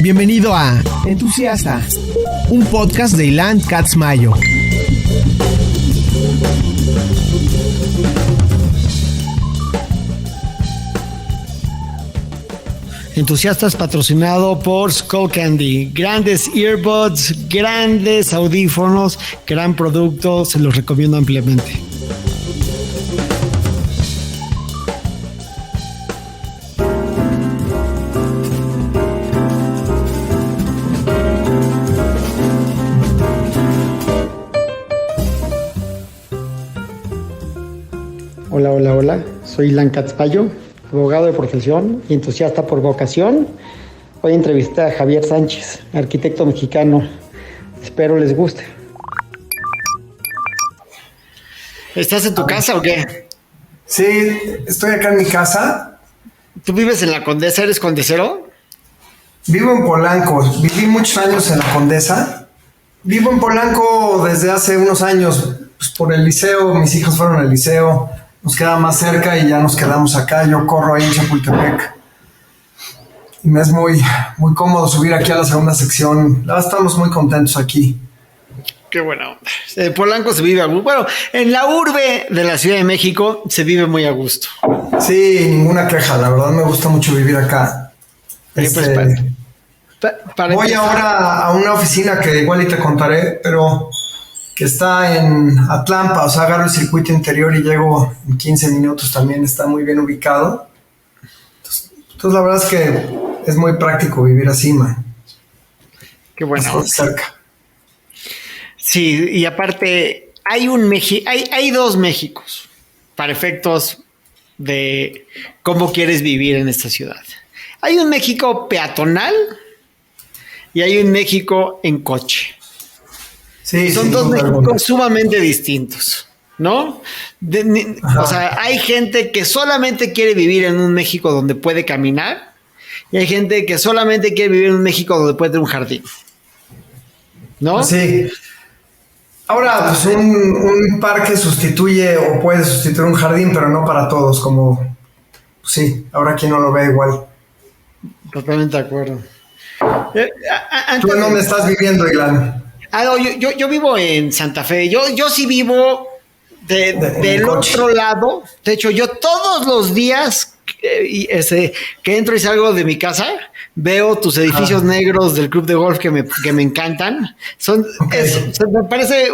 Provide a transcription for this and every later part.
Bienvenido a Entusiasta, un podcast de Ilan Katz Mayo. Entusiasta es patrocinado por Skullcandy. Grandes earbuds, grandes audífonos, gran producto, se los recomiendo ampliamente. Hola, soy Ilan Katz Mayo, abogado de profesión y entusiasta por vocación. Hoy entrevisté a Javier Sánchez, arquitecto mexicano. Espero les guste. ¿Estás en tu casa o qué? Sí, estoy acá en mi casa. ¿Tú vives en la Condesa? ¿Eres condesero? Vivo en Polanco. Viví muchos años en la Condesa. Vivo en Polanco desde hace unos años. Pues por el liceo, mis hijas fueron al liceo. Nos queda más cerca y ya nos quedamos acá. Yo corro ahí en Chapultepec. Y me es muy cómodo subir aquí a la segunda sección. La verdad, estamos muy contentos aquí. Qué buena onda. En Polanco se vive a gusto. Bueno, en la urbe de la Ciudad de México se vive muy a gusto. Sí, ninguna queja. La verdad me gusta mucho vivir acá. Voy ahora a una oficina que igual y te contaré, pero que está en Atlampa, o sea, agarro el circuito interior y llego en 15 minutos también, está muy bien ubicado. Entonces la verdad es que es muy práctico vivir así, man. Qué bueno. Cerca. Sí, y aparte, hay dos Méxicos para efectos de cómo quieres vivir en esta ciudad. Hay un México peatonal y hay un México en coche. Sí, son dos Méxicos sumamente distintos, ¿no? O sea, hay gente que solamente quiere vivir en un México donde puede caminar y hay gente que solamente quiere vivir en un México donde puede tener un jardín, ¿no? Sí. Ahora, pues un parque sustituye o puede sustituir un jardín, pero no para todos, como... Sí, ahora aquí no lo ve igual. Totalmente de acuerdo. ¿Tú en dónde estás viviendo, Ilan? No, yo vivo en Santa Fe. Yo sí vivo del otro lado. De hecho, yo todos los días que entro y salgo de mi casa, veo tus edificios negros del club de golf que me encantan. Me parece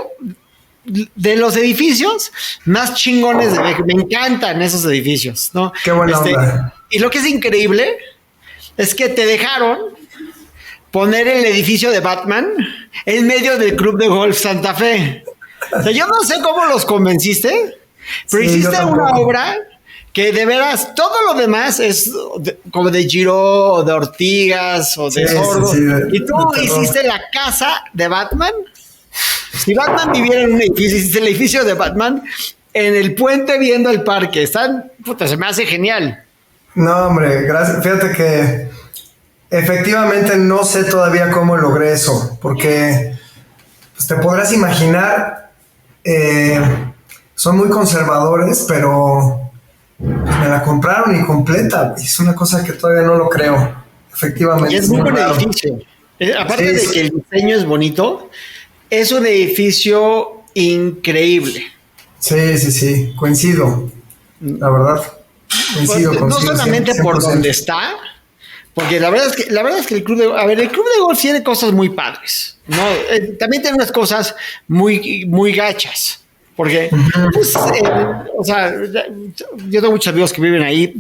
de los edificios más chingones de México. Me encantan esos edificios, ¿no? Qué buena onda. Y lo que es increíble es que te dejaron poner el edificio de Batman en medio del club de golf Santa Fe. O sea, yo no sé cómo los convenciste, pero sí, hiciste una obra que de veras todo lo demás es como de Giro o de Ortigas o de Sordo. Sí, y tú hiciste la casa de Batman. Si Batman viviera en un edificio, hiciste el edificio de Batman en el puente viendo el parque. Se me hace genial. No, hombre, gracias. Fíjate que efectivamente no sé todavía cómo logré eso, porque pues, te podrás imaginar, son muy conservadores, pero pues, me la compraron y completa. Es una cosa que todavía no lo creo, efectivamente. Y es muy buen edificio. Aparte de que el diseño es bonito, es un edificio increíble. Sí, coincido, la verdad. Coincido, no solamente 100%. Por donde está, porque la verdad es que el club de golf tiene cosas muy padres, ¿no? También tiene unas cosas muy gachas, porque, o sea, yo tengo muchos amigos que viven ahí.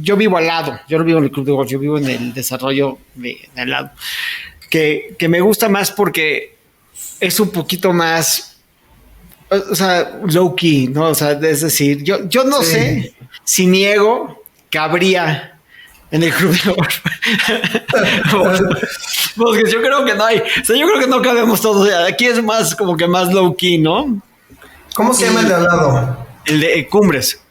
Yo vivo al lado, yo no vivo en el club de golf, yo vivo en el desarrollo de al lado, que me gusta más porque es un poquito más, o sea, low key, ¿no? O sea, es decir, yo no sé si niego cabría en el club de golf. Porque yo creo que no hay. O sea, yo creo que no cabemos todos. Aquí es más como que más low key, ¿no? ¿Cómo se llama el de al lado? El de Cumbres.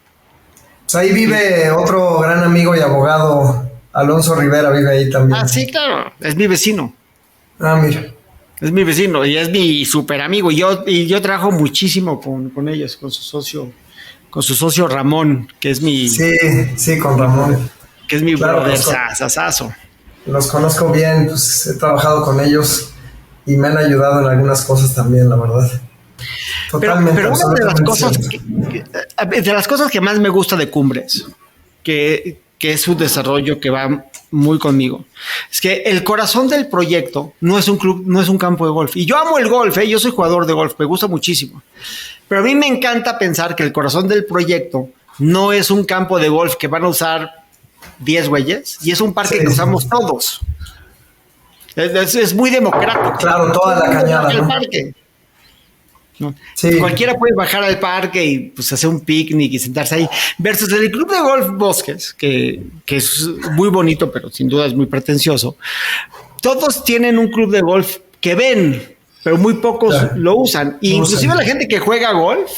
Pues ahí vive otro gran amigo y abogado, Alonso Rivera, vive ahí también. Ah, sí, claro. Es mi vecino. Ah, mira. Es mi vecino y es mi súper amigo. Y yo trabajo muchísimo con ellos, con su socio Ramón, que es mi... Sí, con Ramón. Que es mi brother sasazo. los conozco bien, pues he trabajado con ellos y me han ayudado en algunas cosas también, la verdad. Totalmente. Pero una de de las cosas que más me gusta de Cumbres, que es un desarrollo que va muy conmigo, es que el corazón del proyecto no es un club, no es un campo de golf. Y yo amo el golf, yo soy jugador de golf, me gusta muchísimo. Pero a mí me encanta pensar que el corazón del proyecto no es un campo de golf que van a usar 10 güeyes, y es un parque que usamos todos. Es muy democrático. Claro, toda la cañada, el ¿no? parque. ¿No? Sí. Cualquiera puede bajar al parque y pues hacer un picnic y sentarse ahí, versus el club de golf Bosques, que es muy bonito, pero sin duda es muy pretencioso. Todos tienen un club de golf que ven, pero muy pocos lo usan. Y inclusive la gente que juega golf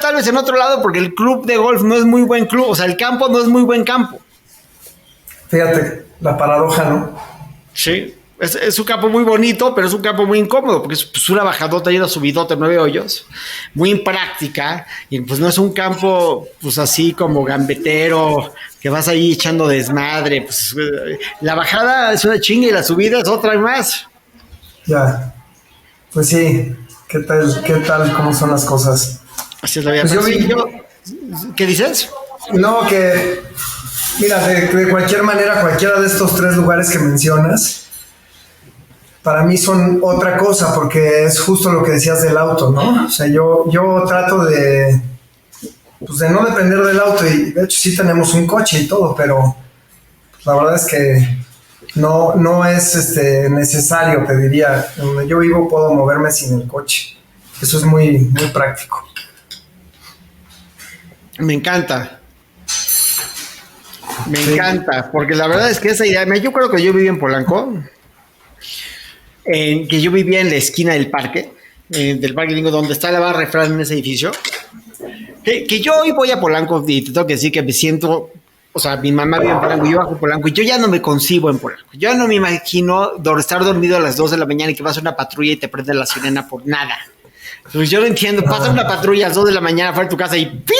tal vez en otro lado, porque el club de golf no es muy buen club, o sea, el campo no es muy buen campo. Fíjate, la paradoja, ¿no? Sí. Es un campo muy bonito, pero es un campo muy incómodo, porque es pues, una bajadota y una subidota, 9 hoyos, muy impráctica, y pues no es un campo pues así como gambetero, que vas ahí echando desmadre, pues la bajada es una chinga y la subida es otra más. Ya, pues sí, ¿qué tal, cómo son las cosas? Así es la vida. Pues ¿Qué dices? No, que, mira, de cualquier manera, cualquiera de estos 3 lugares que mencionas, para mí son otra cosa, porque es justo lo que decías del auto, ¿no? O sea, yo trato de no depender del auto, y de hecho sí tenemos un coche y todo, pero pues, la verdad es que no es necesario, te diría. Donde yo vivo puedo moverme sin el coche. Eso es muy, muy práctico. Me encanta. Me encanta, porque la verdad es que esa idea, yo creo que yo viví en Polanco, que yo vivía en la esquina del parque, digo, donde está la barra de Fran en ese edificio, que yo hoy voy a Polanco y te tengo que decir que me siento, o sea, mi mamá vive en Polanco y yo bajo Polanco y yo ya no me concibo en Polanco. Yo no me imagino estar dormido a las 2 de la mañana y que vas a una patrulla y te prende la sirena por nada. Entonces yo no entiendo, pasa una patrulla a las 2 de la mañana fuera de tu casa y ¡pip!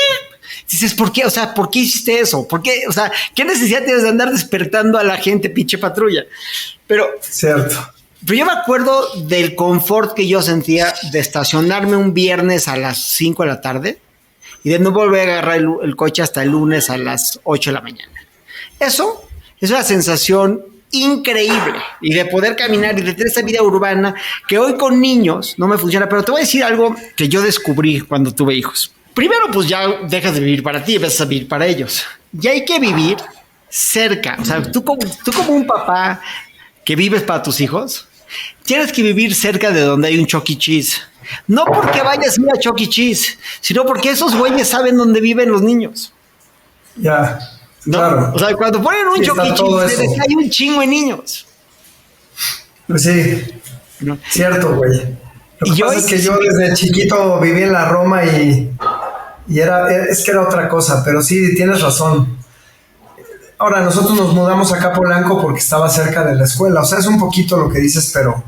Dices, ¿por qué? O sea, ¿por qué hiciste eso? ¿Por qué? O sea, ¿qué necesidad tienes de andar despertando a la gente, pinche patrulla? Pero... Cierto. Pero yo me acuerdo del confort que yo sentía de estacionarme un viernes a las 5 de la tarde y de no volver a agarrar el coche hasta el lunes a las 8 de la mañana. Eso es una sensación increíble, y de poder caminar y de tener esta vida urbana que hoy con niños no me funciona. Pero te voy a decir algo que yo descubrí cuando tuve hijos. Primero, pues ya dejas de vivir para ti y empiezas a vivir para ellos. Y hay que vivir cerca. O sea, tú como un papá que vives para tus hijos, tienes que vivir cerca de donde hay un Chuck E. Cheese. No porque vayas a ir a Chuck E. Cheese, sino porque esos güeyes saben dónde viven los niños. Ya, ¿no? Claro. O sea, cuando ponen un Chuck E. Cheese, hay un chingo de niños. Pues sí, ¿no? Cierto, güey. Lo que pasa es que yo desde chiquito viví en la Roma y es que era otra cosa, pero sí, tienes razón. Ahora, nosotros nos mudamos acá a Polanco porque estaba cerca de la escuela. O sea, es un poquito lo que dices, pero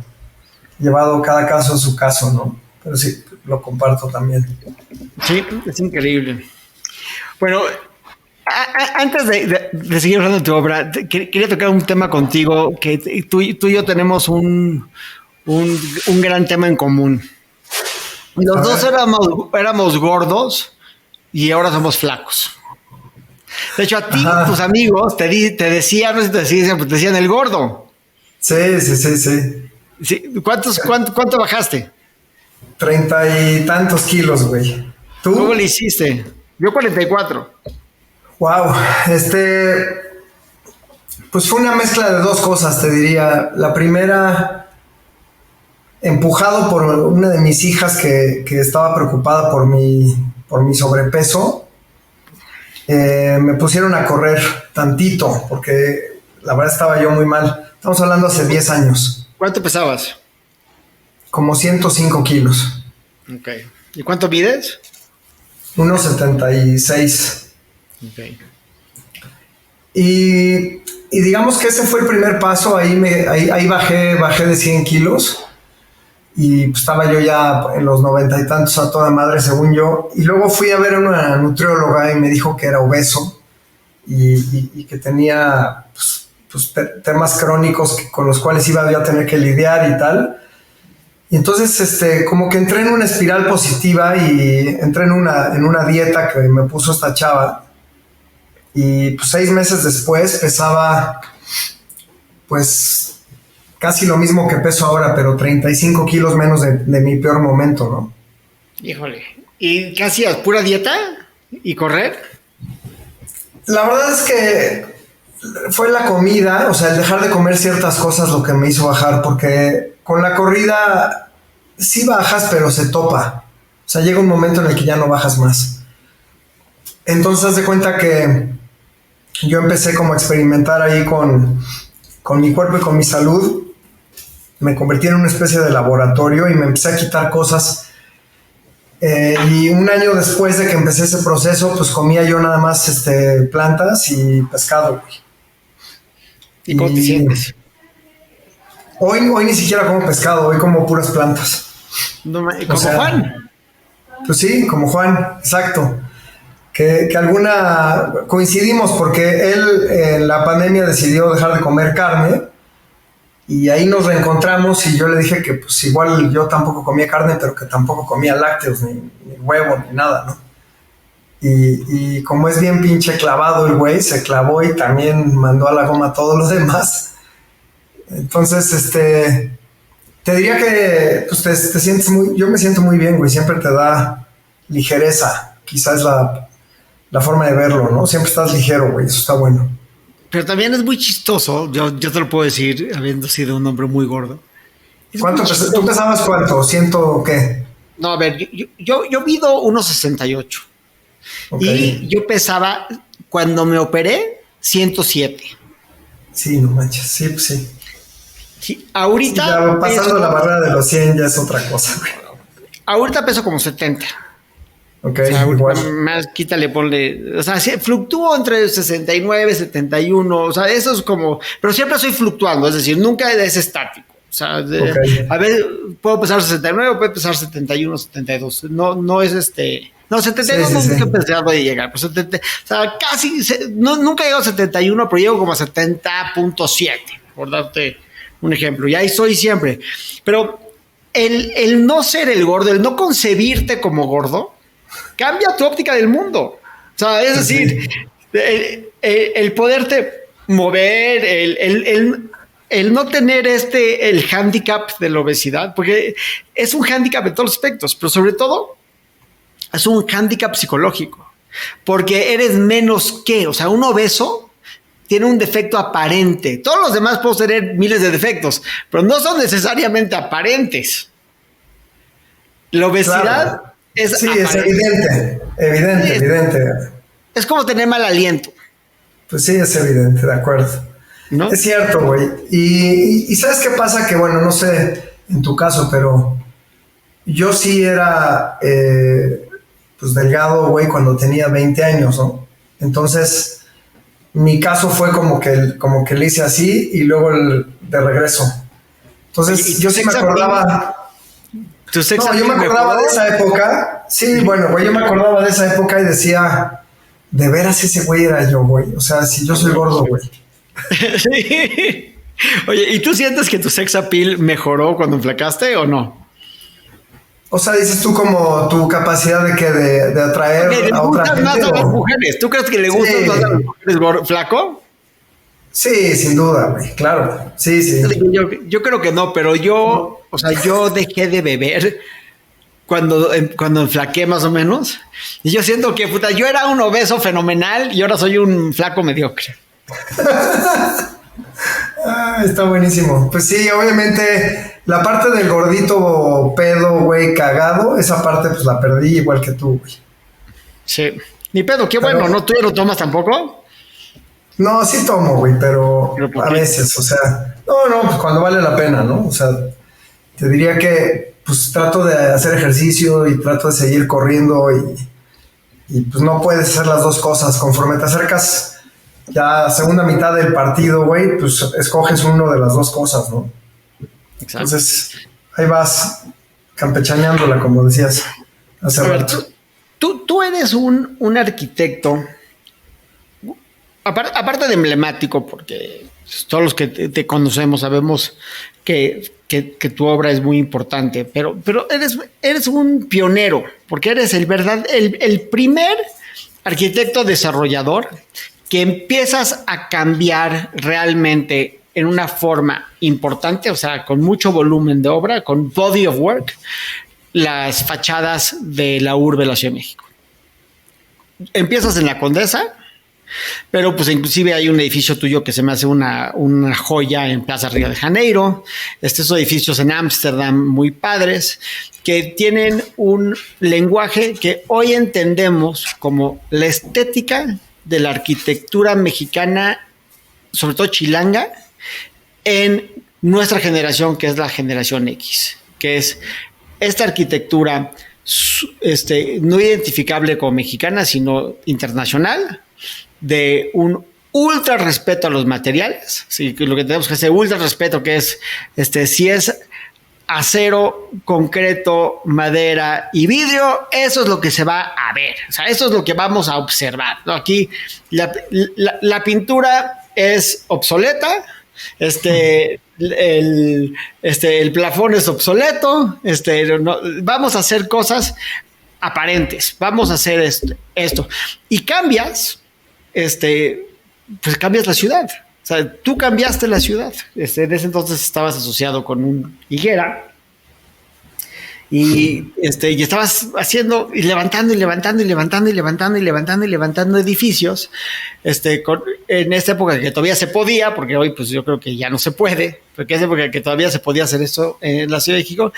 llevado cada caso a su caso, ¿no? Pero sí, lo comparto también. Sí, es increíble. Bueno, antes de seguir hablando de tu obra, quería tocar un tema contigo, que tú y yo tenemos un gran tema en común. Los dos éramos gordos y ahora somos flacos. De hecho, a ti, tus amigos, te decían, no sé si te decían el gordo. Sí. Sí. ¿Cuánto bajaste? 30 y tantos kilos, güey. ¿Tú? ¿Cómo le hiciste? Yo 44. Wow, pues fue una mezcla de 2 cosas, te diría. La primera, empujado por una de mis hijas que estaba preocupada por mi sobrepeso. Me pusieron a correr tantito, porque la verdad estaba yo muy mal. Estamos hablando hace 10 años. ¿Cuánto pesabas? Como 105 kilos. Ok. ¿Y cuánto mides? 1,76. Ok. Y digamos que ese fue el primer paso. Ahí bajé de 100 kilos. Y pues estaba yo ya en los 90 y tantos a toda madre, según yo. Y luego fui a ver a una nutrióloga y me dijo que era obeso y que tenía pues, pues, temas crónicos con los cuales iba a tener que lidiar y tal. Y entonces, como que entré en una espiral positiva y entré en una dieta que me puso esta chava. Y pues 6 meses después pesaba, pues, casi lo mismo que peso ahora, pero 35 kilos menos de mi peor momento, ¿no? Híjole. ¿Y qué hacías? ¿Pura dieta? ¿Y correr? La verdad es que fue la comida, o sea, el dejar de comer ciertas cosas lo que me hizo bajar, porque con la corrida sí bajas, pero se topa. O sea, llega un momento en el que ya no bajas más. Entonces, haz de cuenta que yo empecé como a experimentar ahí con mi cuerpo y con mi salud. Me convertí en una especie de laboratorio y me empecé a quitar cosas. Y un año después de que empecé ese proceso, pues comía yo nada más plantas y pescado, güey. ¿Y cómo te sientes? Hoy ni siquiera como pescado, hoy como puras plantas. No, como Juan. Pues sí, como Juan, exacto. Que coincidimos porque él en la pandemia decidió dejar de comer carne y ahí nos reencontramos y yo le dije que pues igual yo tampoco comía carne, pero que tampoco comía lácteos, ni huevo, ni nada, ¿no? Y como es bien pinche clavado el güey, se clavó y también mandó a la goma a todos los demás. Entonces, te diría que pues, te sientes yo me siento muy bien, güey, siempre te da ligereza, quizás la forma de verlo, ¿no? Siempre estás ligero, güey, eso está bueno. Pero también es muy chistoso, yo te lo puedo decir, habiendo sido un hombre muy gordo. ¿Tú pesabas cuánto? ¿Ciento qué? No, a ver, yo mido 1.68. Okay. Y yo pesaba, cuando me operé, 107. Sí, no manches, sí, pues sí. Sí, ahorita... Sí, ya pasando la barrera de los 100 ya es otra cosa, güey. Ahorita peso como 70. Ok, o sea, igual. Más quítale, ponle... O sea, fluctúo entre 69, 71, o sea, eso es como... Pero siempre estoy fluctuando, es decir, nunca es estático. O sea, okay. A veces puedo pesar 69, puedo pesar 71, 72. No es No, 72 sí, nunca pensé voy a llegar. Pues 70, o sea, casi... nunca he llegado a 71, pero llego como a 70.7, por darte un ejemplo. Y ahí estoy siempre. Pero el no ser el gordo, el no concebirte como gordo, cambia tu óptica del mundo. O sea, es decir, el poderte mover, el no tener el hándicap de la obesidad, porque es un hándicap en todos los aspectos, pero sobre todo es un hándicap psicológico, porque eres menos que, o sea, un obeso tiene un defecto aparente. Todos los demás pueden tener miles de defectos, pero no son necesariamente aparentes. La obesidad... Claro. Sí, aparente. Es evidente. Es como tener mal aliento. Pues sí, es evidente, de acuerdo. ¿No? Es cierto, güey. Y ¿sabes qué pasa? Que bueno, no sé en tu caso, pero yo sí era pues delgado, güey, cuando tenía 20 años, ¿no? Entonces, mi caso fue como que le hice así y luego de regreso. Entonces, yo sí me acordaba... No, yo me acordaba de esa época. Sí, bueno, güey, yo me acordaba de esa época y decía, de veras ese güey era yo, güey. O sea, si yo soy gordo, güey. Sí. Oye, ¿y tú sientes que tu sex appeal mejoró cuando enflacaste o no? O sea, dices tú como tu capacidad de atraer a otra gente. Más a las mujeres. ¿Tú crees que le gustan más a las mujeres flaco? Sí, sin duda, güey, claro. Sí. Yo creo que no, pero yo dejé de beber cuando enflaqué más o menos. Y yo siento que, puta, yo era un obeso fenomenal y ahora soy un flaco mediocre. Está buenísimo. Pues sí, obviamente la parte del gordito pedo, güey, cagado, esa parte pues la perdí igual que tú, güey. Sí. Ni pedo, qué bueno, ¿no? ¿Tú no tomas tampoco? No, sí tomo, güey, pero a veces, o sea, no, pues cuando vale la pena, ¿no? O sea, te diría que pues trato de hacer ejercicio y trato de seguir corriendo y pues no puedes hacer las dos cosas. Conforme te acercas ya a segunda mitad del partido, güey, pues escoges uno de las dos cosas, ¿no? Exacto. Entonces, ahí vas campechaneándola, como decías hace rato. Tú eres un arquitecto aparte de emblemático, porque todos los que te conocemos sabemos que tu obra es muy importante, pero eres un pionero, porque eres el primer arquitecto desarrollador que empiezas a cambiar realmente en una forma importante, o sea, con mucho volumen de obra, con body of work, las fachadas de la urbe de la Ciudad de México. Empiezas en la Condesa, pero pues inclusive hay un edificio tuyo que se me hace una joya en Plaza Río de Janeiro, estos edificios en Ámsterdam muy padres, que tienen un lenguaje que hoy entendemos como la estética de la arquitectura mexicana, sobre todo chilanga, en nuestra generación, que es la generación X, que es esta arquitectura no identificable como mexicana, sino internacional, de un ultra respeto a los materiales. Sí, lo que tenemos que hacer, ultra respeto, que es si es acero, concreto, madera y vidrio, eso es lo que se va a ver, o sea, eso es lo que vamos a observar, ¿no? Aquí la pintura es obsoleta, el plafón es obsoleto, vamos a hacer cosas aparentes, vamos a hacer esto. Y cambias, pues cambias la ciudad. O sea, tú cambiaste la ciudad. En ese entonces estabas asociado con un higuera y estabas haciendo y levantando edificios, en esta época que todavía se podía, porque hoy pues yo creo que ya no se puede, porque es época que todavía se podía hacer eso en la Ciudad de México.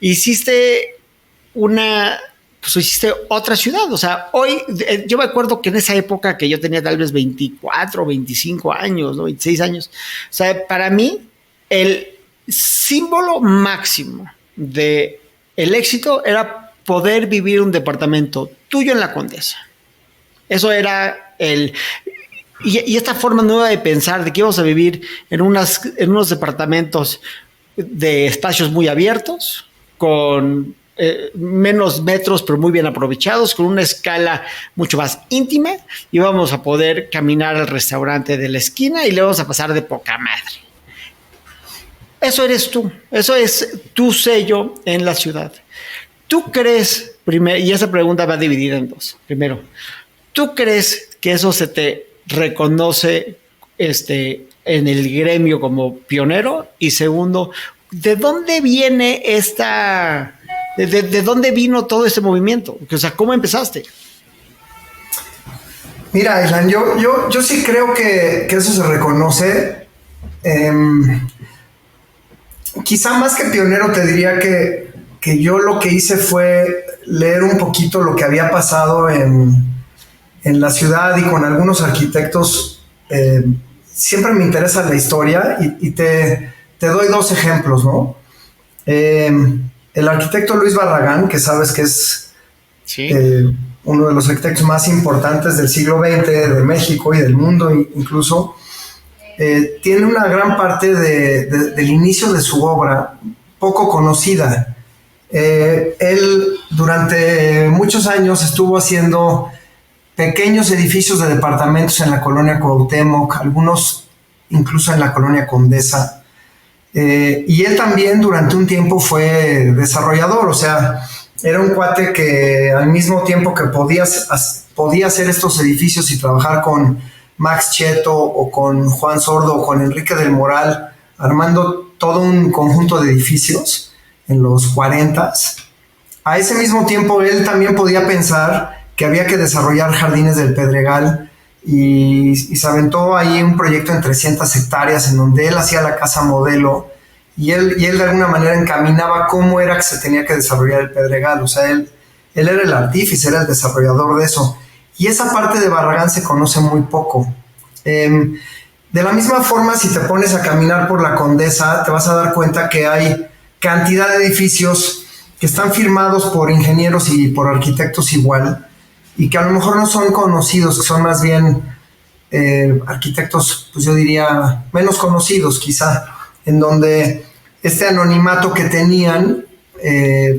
Hiciste otra ciudad. O sea, hoy, yo me acuerdo que en esa época que yo tenía tal vez 24, 25 años, ¿no? 26 años. O sea, para mí, el símbolo máximo de el éxito era poder vivir un departamento tuyo en la Condesa. Eso era y esta forma nueva de pensar de que íbamos a vivir en unos departamentos de espacios muy abiertos, con menos metros, pero muy bien aprovechados, con una escala mucho más íntima, y vamos a poder caminar al restaurante de la esquina y le vamos a pasar de poca madre. Eso eres tú, eso es tu sello en la ciudad. ¿Tú crees, y esa pregunta va dividida en dos? Primero, ¿tú crees que eso se te reconoce en el gremio como pionero? Y segundo, ¿de dónde viene ¿de dónde vino todo este movimiento? O sea, ¿cómo empezaste? Mira, Islan, yo sí creo que eso se reconoce. Quizá más que pionero te diría que yo lo que hice fue leer un poquito lo que había pasado en la ciudad y con algunos arquitectos. Siempre me interesa la historia y te doy dos ejemplos, ¿no? El arquitecto Luis Barragán, que sabes que es sí, uno de los arquitectos más importantes del siglo XX, de México y del mundo incluso, tiene una gran parte del inicio de su obra poco conocida. Él durante muchos años estuvo haciendo pequeños edificios de departamentos en la colonia Cuauhtémoc, algunos incluso en la colonia Condesa. Y él también durante un tiempo fue desarrollador, o sea, era un cuate que al mismo tiempo que podía hacer estos edificios y trabajar con Max Cheto o con Juan Sordo o con Enrique del Moral, armando todo un conjunto de edificios en los 40s. A ese mismo tiempo él también podía pensar que había que desarrollar Jardines del Pedregal y se aventó ahí un proyecto en 300 hectáreas en donde él hacía la casa modelo y él de alguna manera encaminaba cómo era que se tenía que desarrollar el Pedregal. O sea, él era el artífice, era el desarrollador de eso. Y esa parte de Barragán se conoce muy poco. De la misma forma, si te pones a caminar por la Condesa, te vas a dar cuenta que hay cantidad de edificios que están firmados por ingenieros y por arquitectos igual, y que a lo mejor no son conocidos, que son más bien arquitectos, pues yo diría, menos conocidos quizá, en donde este anonimato que tenían,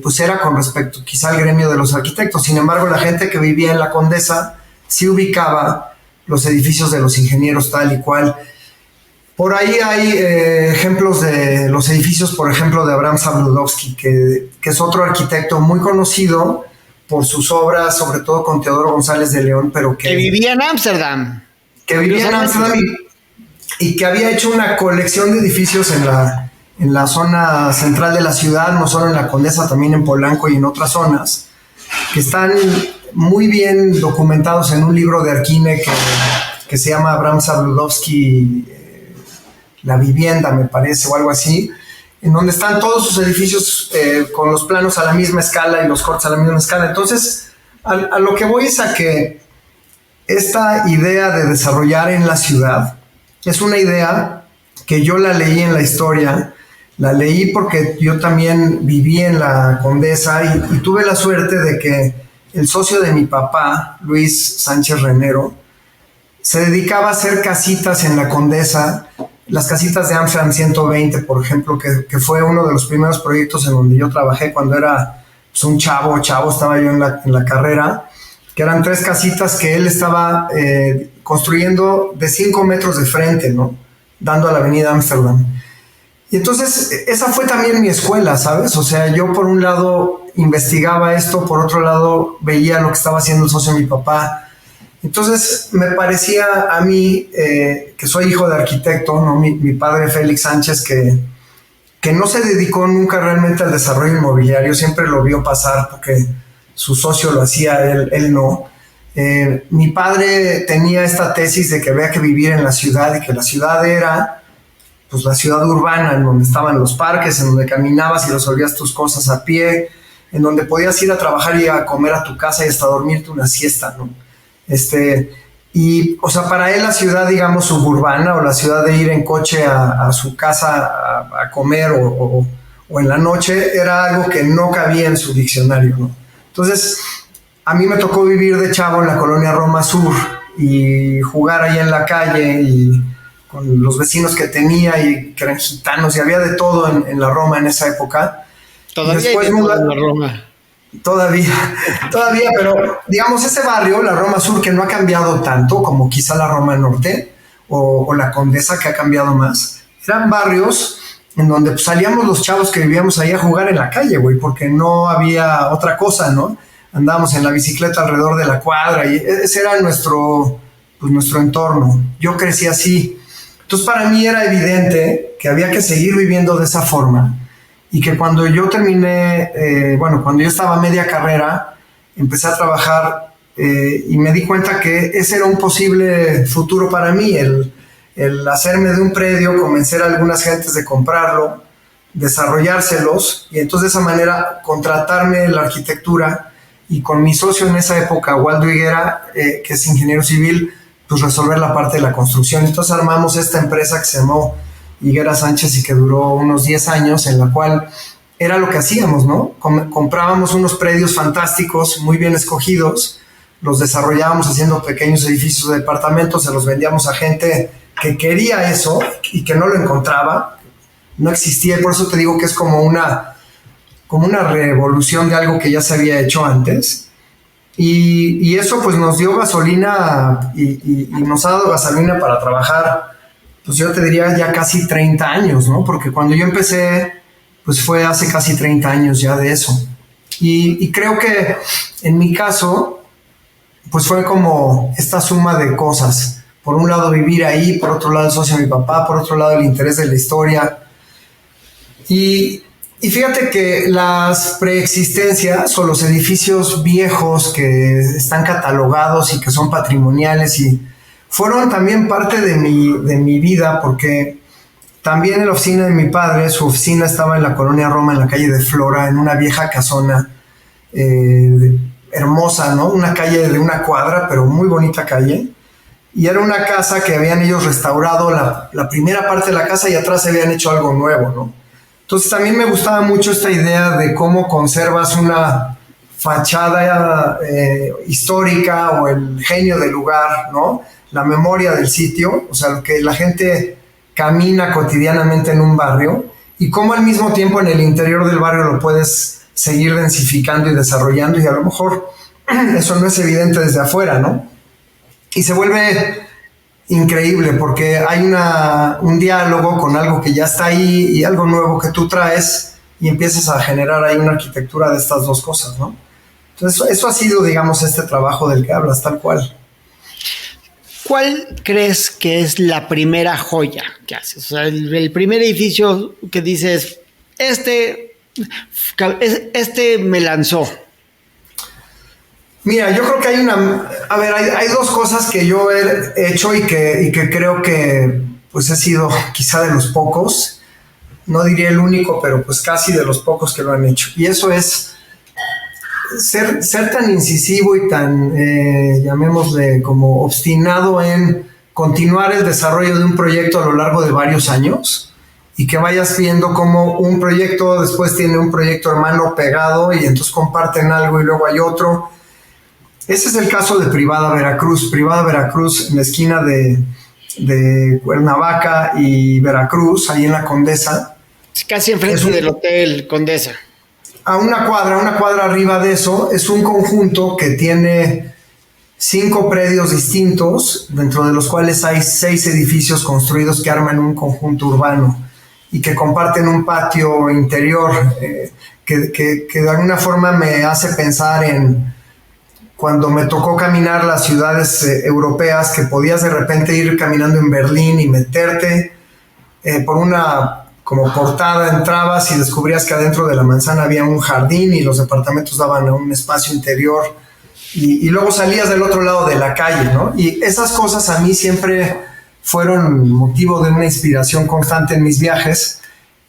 pues era con respecto quizá al gremio de los arquitectos. Sin embargo, la gente que vivía en la Condesa sí ubicaba los edificios de los ingenieros tal y cual. Por ahí hay ejemplos de los edificios, por ejemplo, de Abraham Sabludowski, que es otro arquitecto muy conocido por sus obras, sobre todo con Teodoro González de León, pero que vivía en Ámsterdam. Que vivía en Ámsterdam y que había hecho una colección de edificios en la zona central de la ciudad, no solo en la Condesa, también en Polanco y en otras zonas, que están muy bien documentados en un libro de Arquine que se llama Abraham Sabludowski, La Vivienda, me parece, o algo así, en donde están todos sus edificios con los planos a la misma escala y los cortes a la misma escala. Entonces, a lo que voy es a que esta idea de desarrollar en la ciudad es una idea que yo la leí en la historia, la leí porque yo también viví en la Condesa y tuve la suerte de que el socio de mi papá, Luis Sánchez Renero, se dedicaba a hacer casitas en la Condesa, las casitas de Amsterdam 120, por ejemplo, que fue uno de los primeros proyectos en donde yo trabajé cuando era pues, un chavo, estaba yo en la carrera, que eran 3 casitas que él estaba construyendo de 5 metros de frente, ¿no? Dando a la avenida Amsterdam. Y entonces, esa fue también mi escuela, ¿sabes? O sea, yo por un lado investigaba esto, por otro lado veía lo que estaba haciendo el socio de mi papá. Entonces, me parecía a mí, que soy hijo de arquitecto, ¿no? Mi padre Félix Sánchez, que no se dedicó nunca realmente al desarrollo inmobiliario, siempre lo vio pasar porque su socio lo hacía, él no. Mi padre tenía esta tesis de que había que vivir en la ciudad y que la ciudad era pues la ciudad urbana, en donde estaban los parques, en donde caminabas y resolvías tus cosas a pie, en donde podías ir a trabajar y a comer a tu casa y hasta dormirte una siesta, ¿no? Y, o sea, para él la ciudad, digamos, suburbana o la ciudad de ir en coche a su casa a comer o en la noche era algo que no cabía en su diccionario, ¿no? Entonces, a mí me tocó vivir de chavo en la colonia Roma Sur y jugar ahí en la calle y con los vecinos que tenía y que eran gitanos y había de todo en la Roma en esa época. Todavía hay de todo en la Roma. Todavía, pero digamos ese barrio, la Roma Sur, que no ha cambiado tanto como quizá la Roma Norte o la Condesa, que ha cambiado más, eran barrios en donde pues, salíamos los chavos que vivíamos ahí a jugar en la calle, güey, porque no había otra cosa, ¿no? Andábamos en la bicicleta alrededor de la cuadra y ese era nuestro entorno. Yo crecí así. Entonces para mí era evidente que había que seguir viviendo de esa forma y que cuando yo terminé, cuando yo estaba a media carrera, empecé a trabajar y me di cuenta que ese era un posible futuro para mí, el hacerme de un predio, convencer a algunas gentes de comprarlo, desarrollárselos y entonces de esa manera contratarme la arquitectura y con mi socio en esa época, Waldo Higuera, que es ingeniero civil, pues resolver la parte de la construcción. Entonces armamos esta empresa que se llamó Higuera Sánchez y que duró unos 10 años, en la cual era lo que hacíamos, ¿no? Comprábamos unos predios fantásticos, muy bien escogidos, los desarrollábamos haciendo pequeños edificios de departamentos, se los vendíamos a gente que quería eso y que no lo encontraba, no existía, y por eso te digo que es como una revolución de algo que ya se había hecho antes. Y eso pues nos dio gasolina y nos ha dado gasolina para trabajar, pues yo te diría ya casi 30 años, ¿no? Porque cuando yo empecé, pues fue hace casi 30 años ya de eso. Y creo que en mi caso, pues fue como esta suma de cosas. Por un lado vivir ahí, por otro lado el socio de mi papá, por otro lado el interés de la historia. Y fíjate que las preexistencias o los edificios viejos que están catalogados y que son patrimoniales y fueron también parte de mi vida, porque también en la oficina de mi padre, su oficina estaba en la colonia Roma, en la calle de Flora, en una vieja casona hermosa, ¿no? Una calle de una cuadra, pero muy bonita calle. Y era una casa que habían ellos restaurado la primera parte de la casa y atrás habían hecho algo nuevo, ¿no? Entonces también me gustaba mucho esta idea de cómo conservas una fachada histórica o el genio del lugar, ¿no? La memoria del sitio, o sea, lo que la gente camina cotidianamente en un barrio y cómo al mismo tiempo en el interior del barrio lo puedes seguir densificando y desarrollando y a lo mejor eso no es evidente desde afuera, ¿no? y se vuelve increíble porque hay un diálogo con algo que ya está ahí y algo nuevo que tú traes y empiezas a generar ahí una arquitectura de estas dos cosas, ¿no? Entonces eso ha sido, digamos, este trabajo del que hablas, tal cual. ¿Cuál crees que es la primera joya que haces? O sea, el primer edificio que dices, este me lanzó. Mira, yo creo que hay dos cosas que yo he hecho y que creo que pues he sido quizá de los pocos, no diría el único, pero pues casi de los pocos que lo han hecho. Y eso es ser tan incisivo y tan, llamémosle, como obstinado en continuar el desarrollo de un proyecto a lo largo de varios años y que vayas viendo cómo un proyecto después tiene un proyecto hermano pegado y entonces comparten algo y luego hay otro. Ese es el caso de Privada Veracruz. Privada Veracruz, en la esquina de Cuernavaca y Veracruz, ahí en la Condesa. Casi enfrente del Hotel Condesa. A una cuadra arriba de eso, es un conjunto que tiene 5 predios distintos, dentro de los cuales hay 6 edificios construidos que arman un conjunto urbano y que comparten un patio interior que de alguna forma me hace pensar en cuando me tocó caminar las ciudades europeas, que podías de repente ir caminando en Berlín y meterte por una como portada, entrabas y descubrías que adentro de la manzana había un jardín y los departamentos daban a un espacio interior y luego salías del otro lado de la calle, ¿no? Y esas cosas a mí siempre fueron motivo de una inspiración constante en mis viajes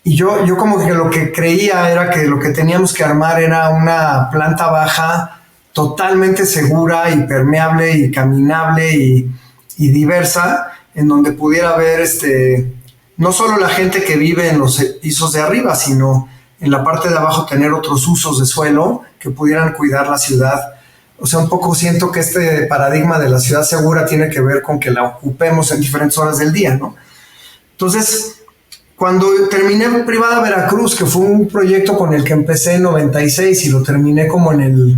y yo como que lo que creía era que lo que teníamos que armar era una planta baja totalmente segura y permeable y caminable y diversa, en donde pudiera haber no solo la gente que vive en los pisos de arriba, sino en la parte de abajo tener otros usos de suelo que pudieran cuidar la ciudad. O sea, un poco siento que este paradigma de la ciudad segura tiene que ver con que la ocupemos en diferentes horas del día, ¿no? Entonces, cuando terminé Privada Veracruz, que fue un proyecto con el que empecé en 96 y lo terminé como en el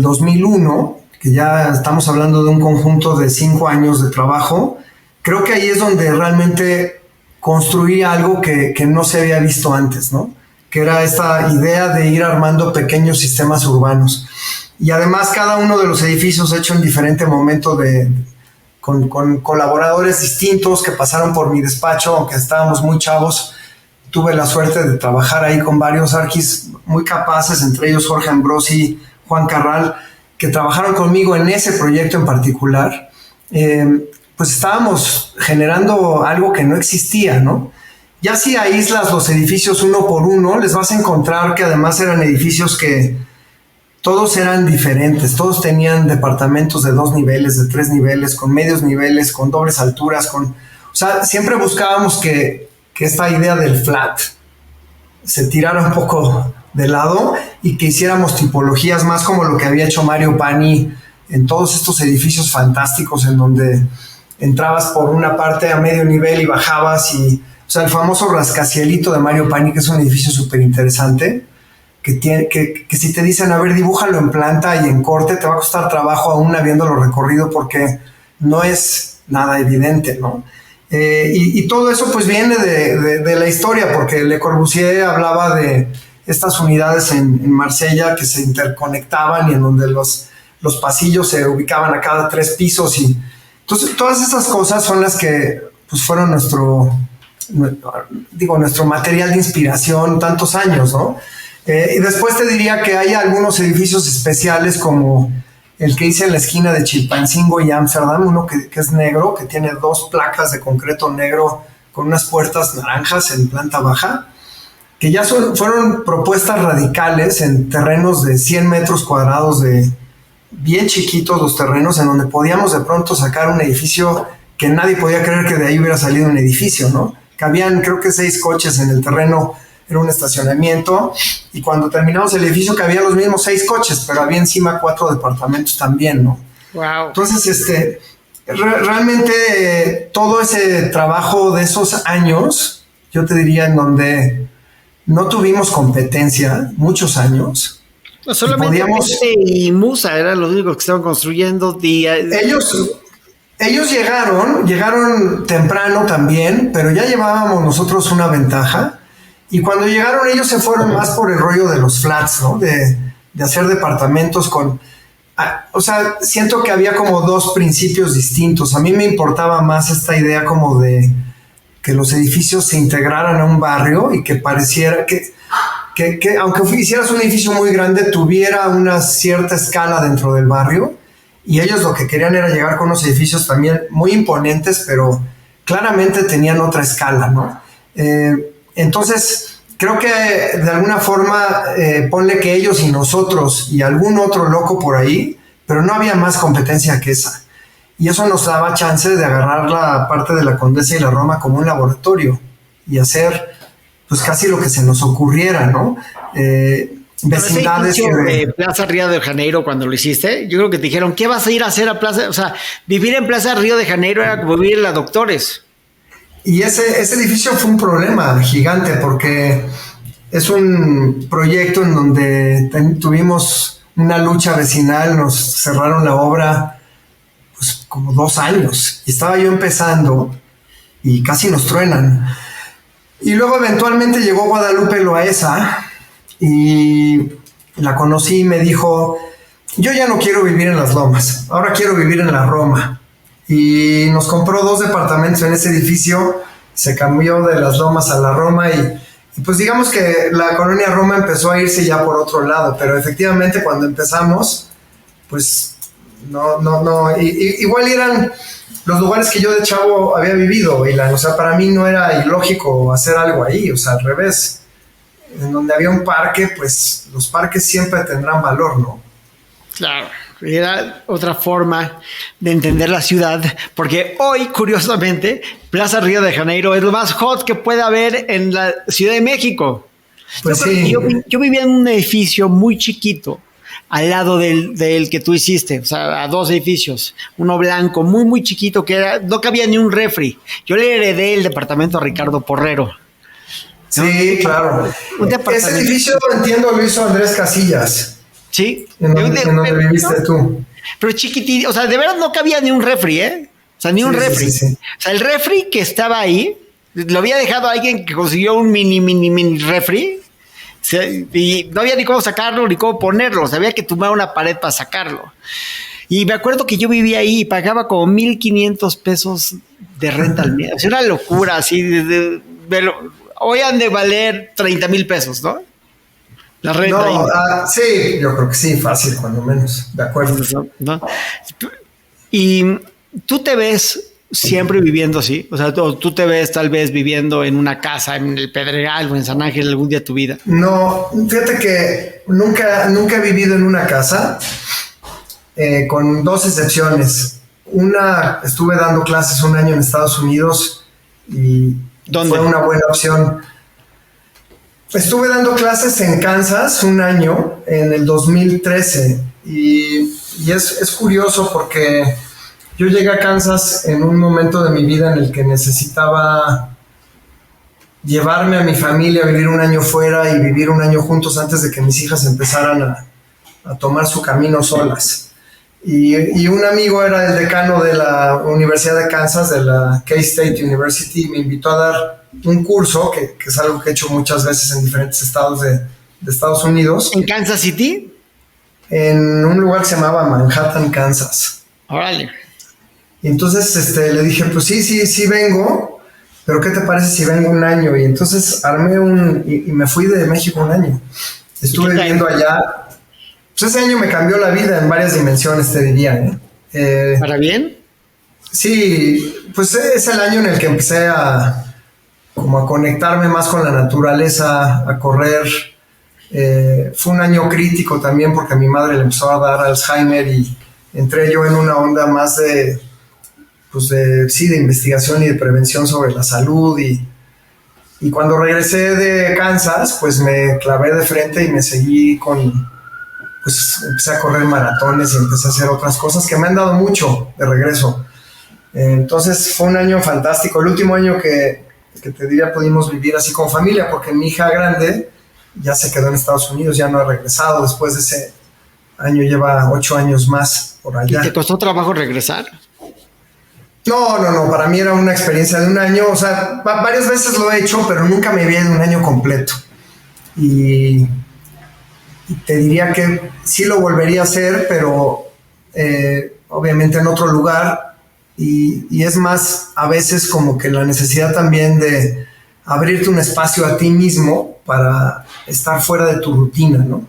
2001, que ya estamos hablando de un conjunto de 5 años de trabajo, creo que ahí es donde realmente construí algo que no se había visto antes, ¿no? Que era esta idea de ir armando pequeños sistemas urbanos. Y además cada uno de los edificios hecho en diferente momento con colaboradores distintos que pasaron por mi despacho, aunque estábamos muy chavos. Tuve la suerte de trabajar ahí con varios arquis muy capaces, entre ellos Jorge Ambrosi, Juan Carral, que trabajaron conmigo en ese proyecto en particular. Pues estábamos generando algo que no existía, ¿no? Ya si aíslas los edificios uno por uno, les vas a encontrar que además eran edificios que todos eran diferentes, todos tenían departamentos de 2 niveles, de 3 niveles, con medios niveles, con dobles alturas, o sea, siempre buscábamos que esta idea del flat se tirara un poco de lado y que hiciéramos tipologías más como lo que había hecho Mario Pani en todos estos edificios fantásticos en donde entrabas por una parte a medio nivel y bajabas o sea, el famoso rascacielito de Mario Pani, que es un edificio súper interesante, que si te dicen, a ver, dibújalo en planta y en corte, te va a costar trabajo aún habiéndolo recorrido porque no es nada evidente, ¿no? Y todo eso pues viene de la historia, porque Le Corbusier hablaba de estas unidades en Marsella que se interconectaban y en donde los pasillos se ubicaban a cada 3 pisos y entonces todas esas cosas son las que pues fueron nuestro material de inspiración tantos años, ¿no? Y después te diría que hay algunos edificios especiales como el que hice en la esquina de Chilpancingo y Ámsterdam, uno que es negro, que tiene 2 placas de concreto negro con unas puertas naranjas en planta baja, que ya fueron propuestas radicales en terrenos de 100 metros cuadrados, de bien chiquitos los terrenos, en donde podíamos de pronto sacar un edificio que nadie podía creer que de ahí hubiera salido un edificio, ¿no? Cabían creo que 6 coches en el terreno, era un estacionamiento, y cuando terminamos el edificio cabían los mismos 6 coches, pero había encima 4 departamentos también, ¿no? Wow. Entonces, realmente todo ese trabajo de esos años, yo te diría en donde no tuvimos competencia, muchos años, No, y solamente podíamos... Pente y Musa eran los únicos que estaban construyendo. Ellos llegaron temprano también, pero ya llevábamos nosotros una ventaja. Y cuando llegaron ellos se fueron más por el rollo de los flats, ¿no? De hacer departamentos con... O sea, siento que había como dos principios distintos. A mí me importaba más esta idea como de que los edificios se integraran a un barrio y que pareciera que aunque hicieras un edificio muy grande, tuviera una cierta escala dentro del barrio. Y ellos lo que querían era llegar con unos edificios también muy imponentes, pero claramente tenían otra escala, ¿no? Entonces, creo que de alguna forma, ponle que ellos y nosotros y algún otro loco por ahí, pero no había más competencia que esa. Y eso nos daba chance de agarrar la parte de la Condesa y la Roma como un laboratorio y hacer pues casi lo que se nos ocurriera, ¿no? Vecindades de Plaza Río de Janeiro cuando lo hiciste, yo creo que te dijeron, ¿qué vas a ir a hacer a Plaza? O sea, vivir en Plaza Río de Janeiro era como vivir en la Doctores. Y ese edificio fue un problema gigante porque es un proyecto en donde tuvimos una lucha vecinal, nos cerraron la obra pues como 2 años y estaba yo empezando y casi nos truenan. Y luego eventualmente llegó Guadalupe Loaesa y la conocí y me dijo, yo ya no quiero vivir en las Lomas, ahora quiero vivir en la Roma. Y nos compró 2 departamentos en ese edificio, se cambió de las Lomas a la Roma y pues digamos que la colonia Roma empezó a irse ya por otro lado, pero efectivamente cuando empezamos, pues igual eran los lugares que yo de chavo había vivido, o sea, para mí no era ilógico hacer algo ahí, o sea, al revés. En donde había un parque, pues los parques siempre tendrán valor, ¿no? Claro, era otra forma de entender la ciudad, porque hoy, curiosamente, Plaza Río de Janeiro es lo más hot que puede haber en la Ciudad de México. Pues sí. Yo vivía en un edificio muy chiquito, al lado del que tú hiciste, o sea, a 2 edificios, uno blanco, muy, muy chiquito, que no cabía ni un refri. Yo le heredé el departamento a Ricardo Porrero. Sí, claro. Ese edificio, entiendo, lo hizo Andrés Casillas. Sí. En donde viviste tú. Pero chiquitito, o sea, de verdad no cabía ni un refri, ¿eh? O sea, ni un refri. Sí. O sea, el refri que estaba ahí, lo había dejado a alguien que consiguió un mini refri, y no había ni cómo sacarlo ni cómo ponerlo, o sea, había que tumbar una pared para sacarlo. Y me acuerdo que yo vivía ahí y pagaba como 1,500 pesos de renta al mes. O sea, una locura, así, hoy han de valer 30,000 pesos, ¿no? La renta. No, sí, yo creo que sí, fácil, cuando menos. De acuerdo. ¿No? Y tú te ves siempre viviendo así, o sea, tú te ves tal vez viviendo en una casa en el Pedregal o en San Ángel algún día de tu vida. No, fíjate que nunca he vivido en una casa, con 2 excepciones. Una, estuve dando clases 1 año en Estados Unidos y ¿dónde? Fue una buena opción. Estuve dando clases en Kansas 1 año, en el 2013, y es curioso porque yo llegué a Kansas en un momento de mi vida en el que necesitaba llevarme a mi familia a vivir 1 año fuera y vivir 1 año juntos antes de que mis hijas empezaran a tomar su camino solas. Y un amigo era el decano de la Universidad de Kansas, de la K-State University, y me invitó a dar un curso, que es algo que he hecho muchas veces en diferentes estados de Estados Unidos. ¿En Kansas City? En un lugar que se llamaba Manhattan, Kansas. Órale. Y entonces le dije, pues sí vengo, pero ¿qué te parece si vengo 1 año? Y entonces armé y me fui de México 1 año. Estuve viviendo allá. Pues ese año me cambió la vida en varias dimensiones, te diría. ¿Para bien? Sí, pues es el año en el que empecé a conectarme más con la naturaleza, a correr. Fue un año crítico también porque a mi madre le empezó a dar Alzheimer y entré yo en una onda más de investigación y de prevención sobre la salud y cuando regresé de Kansas, pues me clavé de frente y me seguí empecé a correr maratones y empecé a hacer otras cosas que me han dado mucho de regreso. Entonces fue un año fantástico, el último año que te diría pudimos vivir así con familia, porque mi hija grande ya se quedó en Estados Unidos, ya no ha regresado. Después de ese año lleva 8 años más por allá. ¿Y te costó trabajo regresar? No, para mí era una experiencia de un año, o sea, varias veces lo he hecho, pero nunca me vi en un año completo. Y te diría que sí lo volvería a hacer, pero obviamente en otro lugar, y es más a veces como que la necesidad también de abrirte un espacio a ti mismo para estar fuera de tu rutina, ¿no?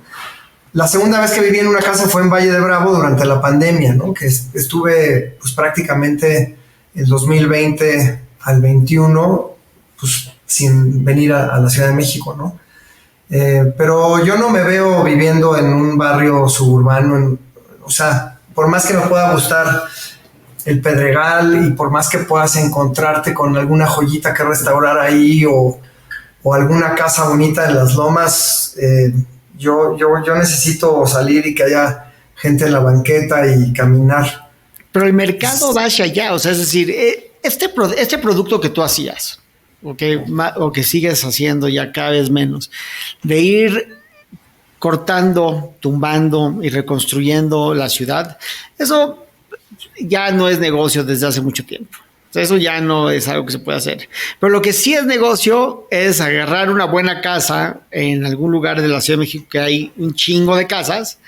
La segunda vez que viví en una casa fue en Valle de Bravo durante la pandemia, ¿no? Que estuve pues prácticamente el 2020 al 21 pues sin venir a la Ciudad de México, ¿no? Pero yo no me veo viviendo en un barrio suburbano, o sea, por más que me pueda gustar el Pedregal y por más que puedas encontrarte con alguna joyita que restaurar ahí o alguna casa bonita en las lomas, yo necesito salir y que haya gente en la banqueta y caminar. Pero el mercado va hacia allá, o sea, es decir, este producto que tú hacías, o que sigues haciendo ya cada vez menos, de ir cortando, tumbando y reconstruyendo la ciudad, eso ya no es negocio desde hace mucho tiempo. O sea, eso ya no es algo que se puede hacer. Pero lo que sí es negocio es agarrar una buena casa en algún lugar de la Ciudad de México que hay un chingo de casas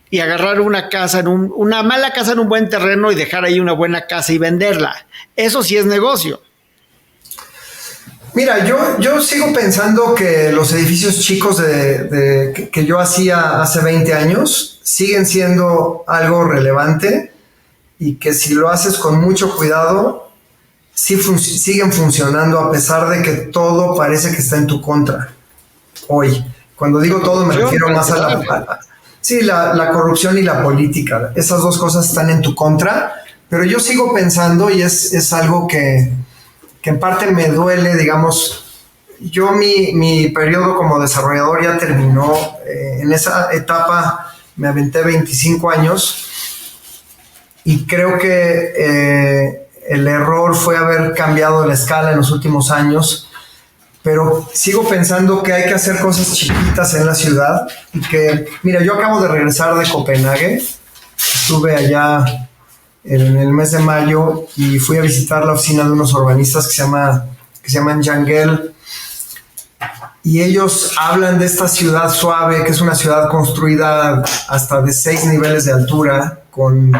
y agarrar una casa una mala casa en un buen terreno y dejar ahí una buena casa y venderla. Eso sí es negocio. Mira, yo sigo pensando que los edificios chicos que yo hacía hace 20 años siguen siendo algo relevante y que si lo haces con mucho cuidado, siguen funcionando a pesar de que todo parece que está en tu contra hoy. Cuando digo todo me refiero más a la corrupción y la política. Esas dos cosas están en tu contra, pero yo sigo pensando y es algo que en parte me duele, digamos. Yo mi periodo como desarrollador ya terminó. En esa etapa me aventé 25 años y creo que el error fue haber cambiado la escala en los últimos años, pero sigo pensando que hay que hacer cosas chiquitas en la ciudad y que, mira, yo acabo de regresar de Copenhague, estuve allá en el mes de mayo y fui a visitar la oficina de unos urbanistas que se llaman Jangel, y ellos hablan de esta ciudad suave, que es una ciudad construida hasta de 6 niveles de altura, con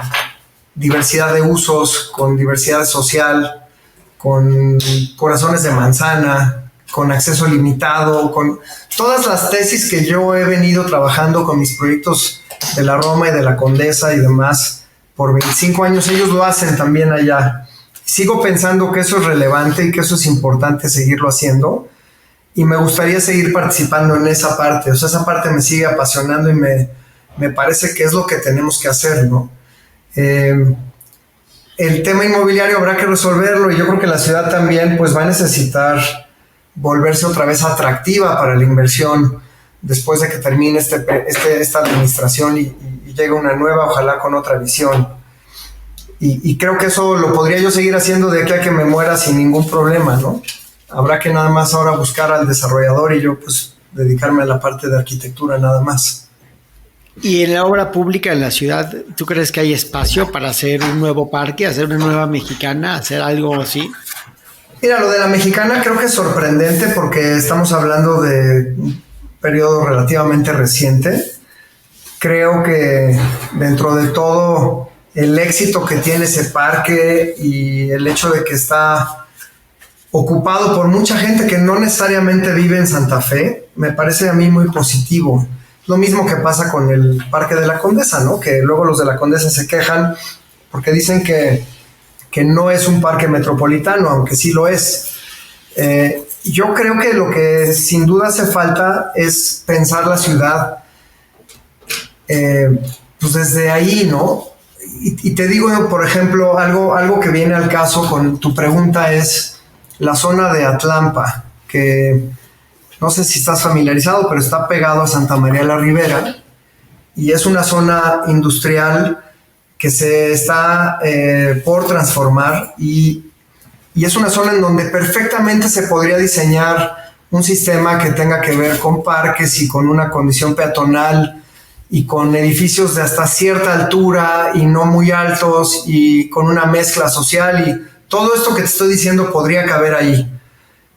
diversidad de usos, con diversidad social, con corazones de manzana, con acceso limitado, con todas las tesis que yo he venido trabajando con mis proyectos de la Roma y de la Condesa y demás por 25 años. Ellos lo hacen también allá. Sigo pensando que eso es relevante y que eso es importante seguirlo haciendo, y me gustaría seguir participando en esa parte. O sea, esa parte me sigue apasionando y me parece que es lo que tenemos que hacer, ¿no? El tema inmobiliario habrá que resolverlo, y yo creo que la ciudad también pues va a necesitar volverse otra vez atractiva para la inversión después de que termine esta administración y llegue una nueva, ojalá con otra visión. Y creo que eso lo podría yo seguir haciendo de aquí a que me muera sin ningún problema, ¿no? Habrá que nada más ahora buscar al desarrollador y yo pues dedicarme a la parte de arquitectura nada más. Y en la obra pública en la ciudad, ¿tú crees que hay espacio para hacer un nuevo parque, hacer una nueva Mexicana, hacer algo así? Mira, lo de la Mexicana creo que es sorprendente porque estamos hablando de un periodo relativamente reciente. Creo que dentro de todo el éxito que tiene ese parque y el hecho de que está ocupado por mucha gente que no necesariamente vive en Santa Fe, me parece a mí muy positivo. Lo mismo que pasa con el Parque de la Condesa, ¿no? Que luego los de la Condesa se quejan porque dicen que no es un parque metropolitano, aunque sí lo es. Yo creo que lo que sin duda hace falta es pensar la ciudad pues desde ahí, ¿no? Y te digo, por ejemplo, algo que viene al caso con tu pregunta es la zona de Atlampa, que no sé si estás familiarizado, pero está pegado a Santa María la Ribera y es una zona industrial que se está por transformar y es una zona en donde perfectamente se podría diseñar un sistema que tenga que ver con parques y con una condición peatonal y con edificios de hasta cierta altura y no muy altos y con una mezcla social, y todo esto que te estoy diciendo podría caber ahí,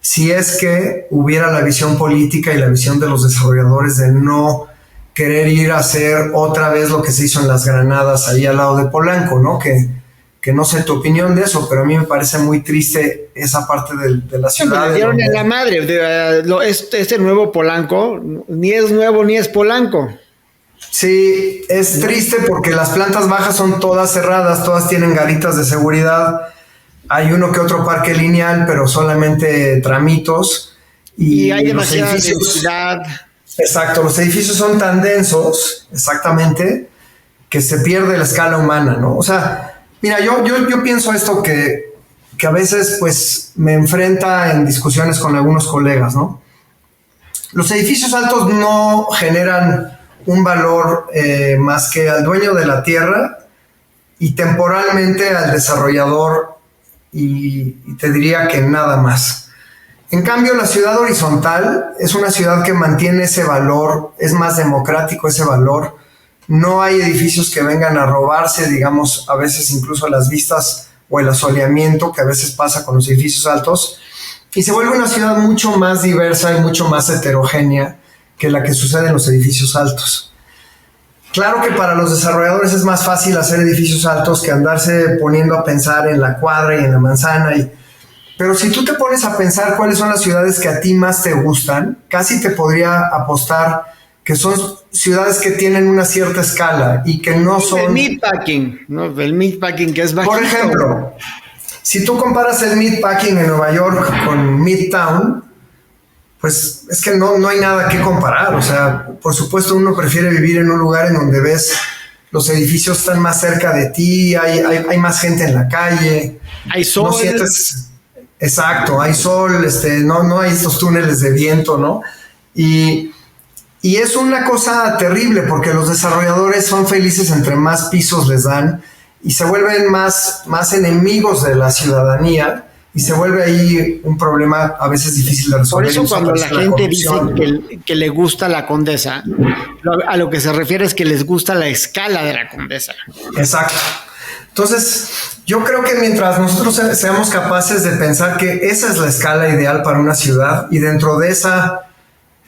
si es que hubiera la visión política y la visión de los desarrolladores de no querer ir a hacer otra vez lo que se hizo en Las Granadas, ahí al lado de Polanco, ¿no? Que no sé tu opinión de eso, pero a mí me parece muy triste esa parte de la ciudad. Le dieron en la madre. Este nuevo Polanco ni es nuevo ni es Polanco. Sí, es triste porque las plantas bajas son todas cerradas, todas tienen garitas de seguridad. Hay uno que otro parque lineal, pero solamente tramitos. Y hay demasiada densidad. Exacto, los edificios son tan densos, exactamente, que se pierde la escala humana, ¿no? O sea, mira, yo pienso esto que a veces pues me enfrenta en discusiones con algunos colegas, ¿no? Los edificios altos no generan un valor más que al dueño de la tierra y temporalmente al desarrollador, y te diría que nada más. En cambio, la ciudad horizontal es una ciudad que mantiene ese valor, es más democrático ese valor. No hay edificios que vengan a robarse, digamos, a veces incluso las vistas o el asoleamiento que a veces pasa con los edificios altos, y se vuelve una ciudad mucho más diversa y mucho más heterogénea que la que sucede en los edificios altos. Claro que para los desarrolladores es más fácil hacer edificios altos que andarse poniendo a pensar en la cuadra y en la manzana, pero si tú te pones a pensar cuáles son las ciudades que a ti más te gustan, casi te podría apostar que son ciudades que tienen una cierta escala y que no son... El meatpacking, ¿no? El meatpacking que es bajito. Por ejemplo, si tú comparas el meatpacking en Nueva York con Midtown, pues es que no hay nada que comparar. O sea, por supuesto uno prefiere vivir en un lugar en donde ves los edificios están más cerca de ti, hay más gente en la calle. Hay sol. No sientes... Exacto, hay sol, no hay estos túneles de viento, ¿no? Y es una cosa terrible porque los desarrolladores son felices entre más pisos les dan y se vuelven más enemigos de la ciudadanía, y se vuelve ahí un problema a veces difícil de resolver. Por eso cuando la gente dice que le gusta la Condesa, a lo que se refiere es que les gusta la escala de la Condesa. Exacto. Entonces, yo creo que mientras nosotros seamos capaces de pensar que esa es la escala ideal para una ciudad, y dentro de esa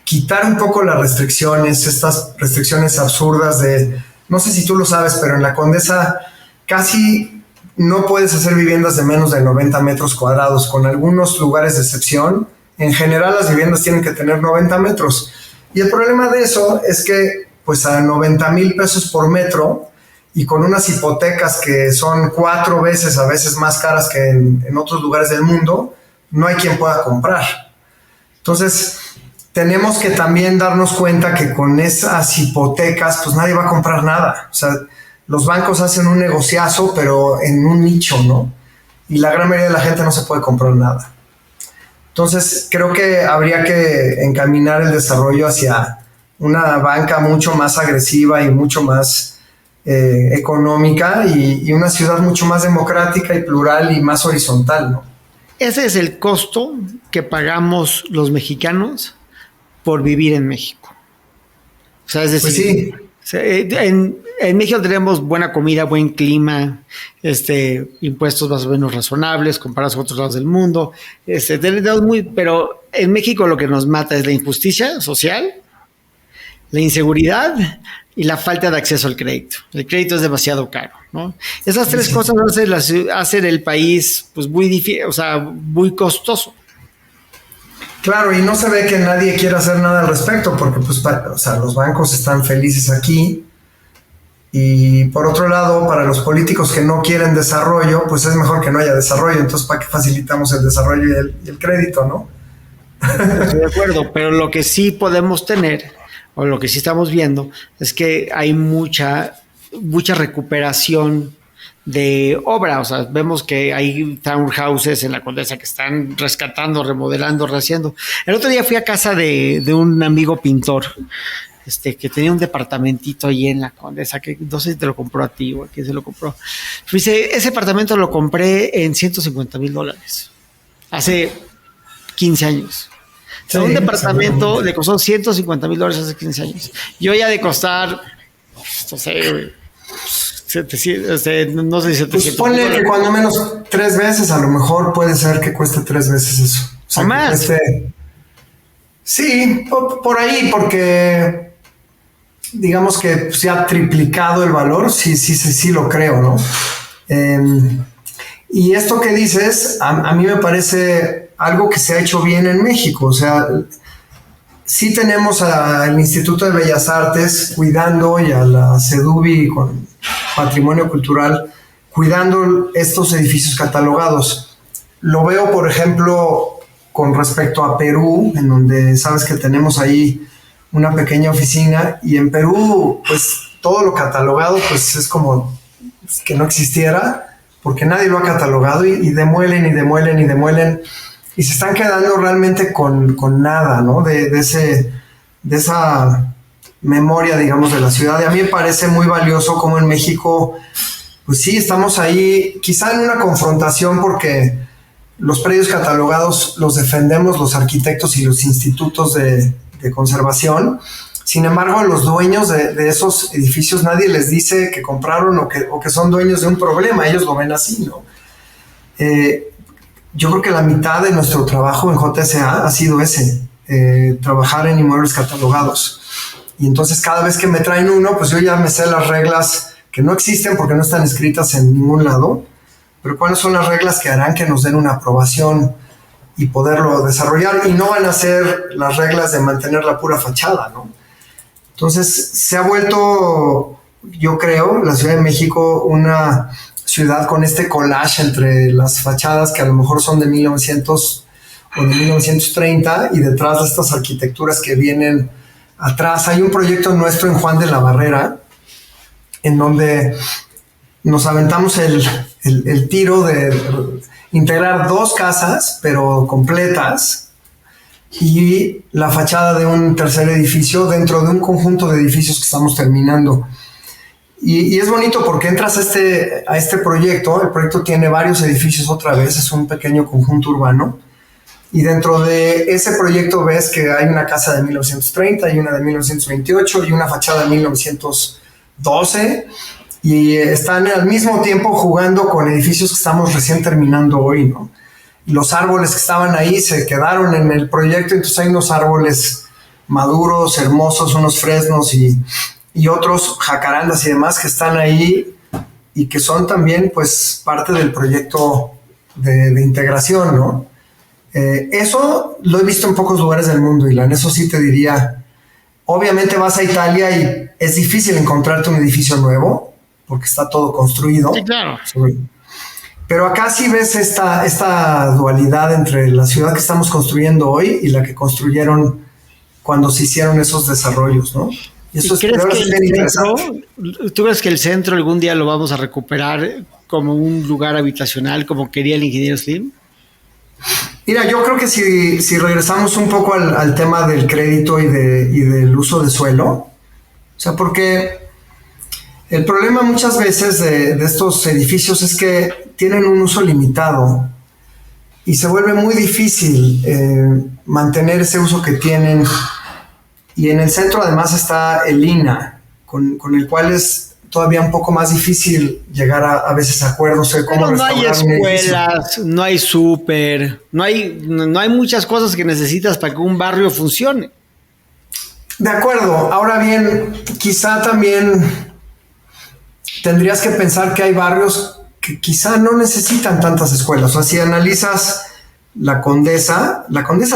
quitar un poco las restricciones, estas restricciones absurdas de, no sé si tú lo sabes, pero en la Condesa casi no puedes hacer viviendas de menos de 90 metros cuadrados, con algunos lugares de excepción. En general las viviendas tienen que tener 90 metros. Y el problema de eso es que pues a 90 mil pesos por metro, y con unas hipotecas que son 4 veces a veces más caras que en otros lugares del mundo, no hay quien pueda comprar. Entonces, tenemos que también darnos cuenta que con esas hipotecas, pues nadie va a comprar nada. O sea, los bancos hacen un negociazo, pero en un nicho, ¿no? Y la gran mayoría de la gente no se puede comprar nada. Entonces, creo que habría que encaminar el desarrollo hacia una banca mucho más agresiva y mucho más económica, y una ciudad mucho más democrática y plural y más horizontal, ¿no? Ese es el costo que pagamos los mexicanos por vivir en México. O sea, es decir, pues sí. En México tenemos buena comida, buen clima, impuestos más o menos razonables comparados con otros lados del mundo. Pero en México lo que nos mata es la injusticia social, la inseguridad y la falta de acceso al crédito. El crédito es demasiado caro, ¿no? Esas tres cosas hacen el país pues muy difícil, o sea, muy costoso. Claro, y no se ve que nadie quiera hacer nada al respecto, porque pues, los bancos están felices aquí, y por otro lado, para los políticos que no quieren desarrollo, pues es mejor que no haya desarrollo. Entonces, ¿para qué facilitamos el desarrollo y el crédito, no? Estoy de acuerdo, pero lo que sí podemos tener, o lo que sí estamos viendo, es que hay mucha recuperación de obra. O sea, vemos que hay townhouses en la Condesa que están rescatando, remodelando, rehaciendo. El otro día fui a casa de un amigo pintor, que tenía un departamentito ahí en la Condesa, que no sé si te lo compró a ti o a quién se lo compró. Dice, ese apartamento lo compré en $150,000 hace 15 años. O sea, un departamento le costó $150,000 hace 15 años. Y hoy ha de costar, no sé, 700, no sé si 700. Pues ponle que cuando menos 3 veces, a lo mejor puede ser que cueste 3 veces eso. O sea, ¿o más? Sí, por ahí, porque digamos que se ha triplicado el valor, sí lo creo, ¿no? Y esto que dices, a mí me parece algo que se ha hecho bien en México. O sea, sí tenemos al Instituto de Bellas Artes cuidando y a la CEDUBI con Patrimonio Cultural cuidando estos edificios catalogados. Lo veo, por ejemplo, con respecto a Perú, en donde sabes que tenemos ahí una pequeña oficina, y en Perú, pues todo lo catalogado, pues es como que no existiera, porque nadie lo ha catalogado y demuelen y demuelen y demuelen, y se están quedando realmente con nada, ¿no? De esa memoria, digamos, de la ciudad. Y a mí me parece muy valioso como en México, pues sí, estamos ahí, quizá en una confrontación, porque los predios catalogados los defendemos los arquitectos y los institutos de conservación. Sin embargo, a los dueños de esos edificios nadie les dice que compraron o que son dueños de un problema. Ellos lo ven así, ¿no? Yo creo que la mitad de nuestro trabajo en JSA ha sido trabajar en inmuebles catalogados. Y entonces cada vez que me traen uno, pues yo ya me sé las reglas que no existen porque no están escritas en ningún lado, pero cuáles son las reglas que harán que nos den una aprobación y poderlo desarrollar, y no van a ser las reglas de mantener la pura fachada, ¿no? Entonces se ha vuelto, yo creo, la Ciudad de México una ciudad con este collage entre las fachadas que a lo mejor son de 1900 o de 1930 y detrás de estas arquitecturas que vienen atrás. Hay un proyecto nuestro en Juan de la Barrera en donde nos aventamos el tiro de integrar 2 casas, pero completas, y la fachada de un tercer edificio dentro de un conjunto de edificios que estamos terminando. Y es bonito porque entras a este proyecto. El proyecto tiene varios edificios otra vez, es un pequeño conjunto urbano, y dentro de ese proyecto ves que hay una casa de 1930 y una de 1928 y una fachada de 1912, y están al mismo tiempo jugando con edificios que estamos recién terminando hoy, ¿no? Los árboles que estaban ahí se quedaron en el proyecto, entonces hay unos árboles maduros, hermosos, unos fresnos y otros jacarandas y demás que están ahí y que son también pues parte del proyecto de integración, ¿no? Eso lo he visto en pocos lugares del mundo, Ilan. Eso sí te diría, obviamente vas a Italia y es difícil encontrarte un edificio nuevo porque está todo construido. Sí, claro. Pero acá sí ves esta dualidad entre la ciudad que estamos construyendo hoy y la que construyeron cuando se hicieron esos desarrollos, ¿no? Y eso ¿Crees que ¿tú crees que el centro algún día lo vamos a recuperar como un lugar habitacional como quería el ingeniero Slim? Mira, yo creo que si regresamos un poco al tema del crédito y del uso de suelo, o sea, porque el problema muchas veces de estos edificios es que tienen un uso limitado y se vuelve muy difícil mantener ese uso que tienen. Y en el centro además está el INA, con el cual es todavía un poco más difícil llegar a veces a acuerdos de cómo restaurar. No hay escuelas, no hay súper, no hay muchas cosas que necesitas para que un barrio funcione. De acuerdo. Ahora bien, quizá también tendrías que pensar que hay barrios que quizá no necesitan tantas escuelas. O sea, si analizas la Condesa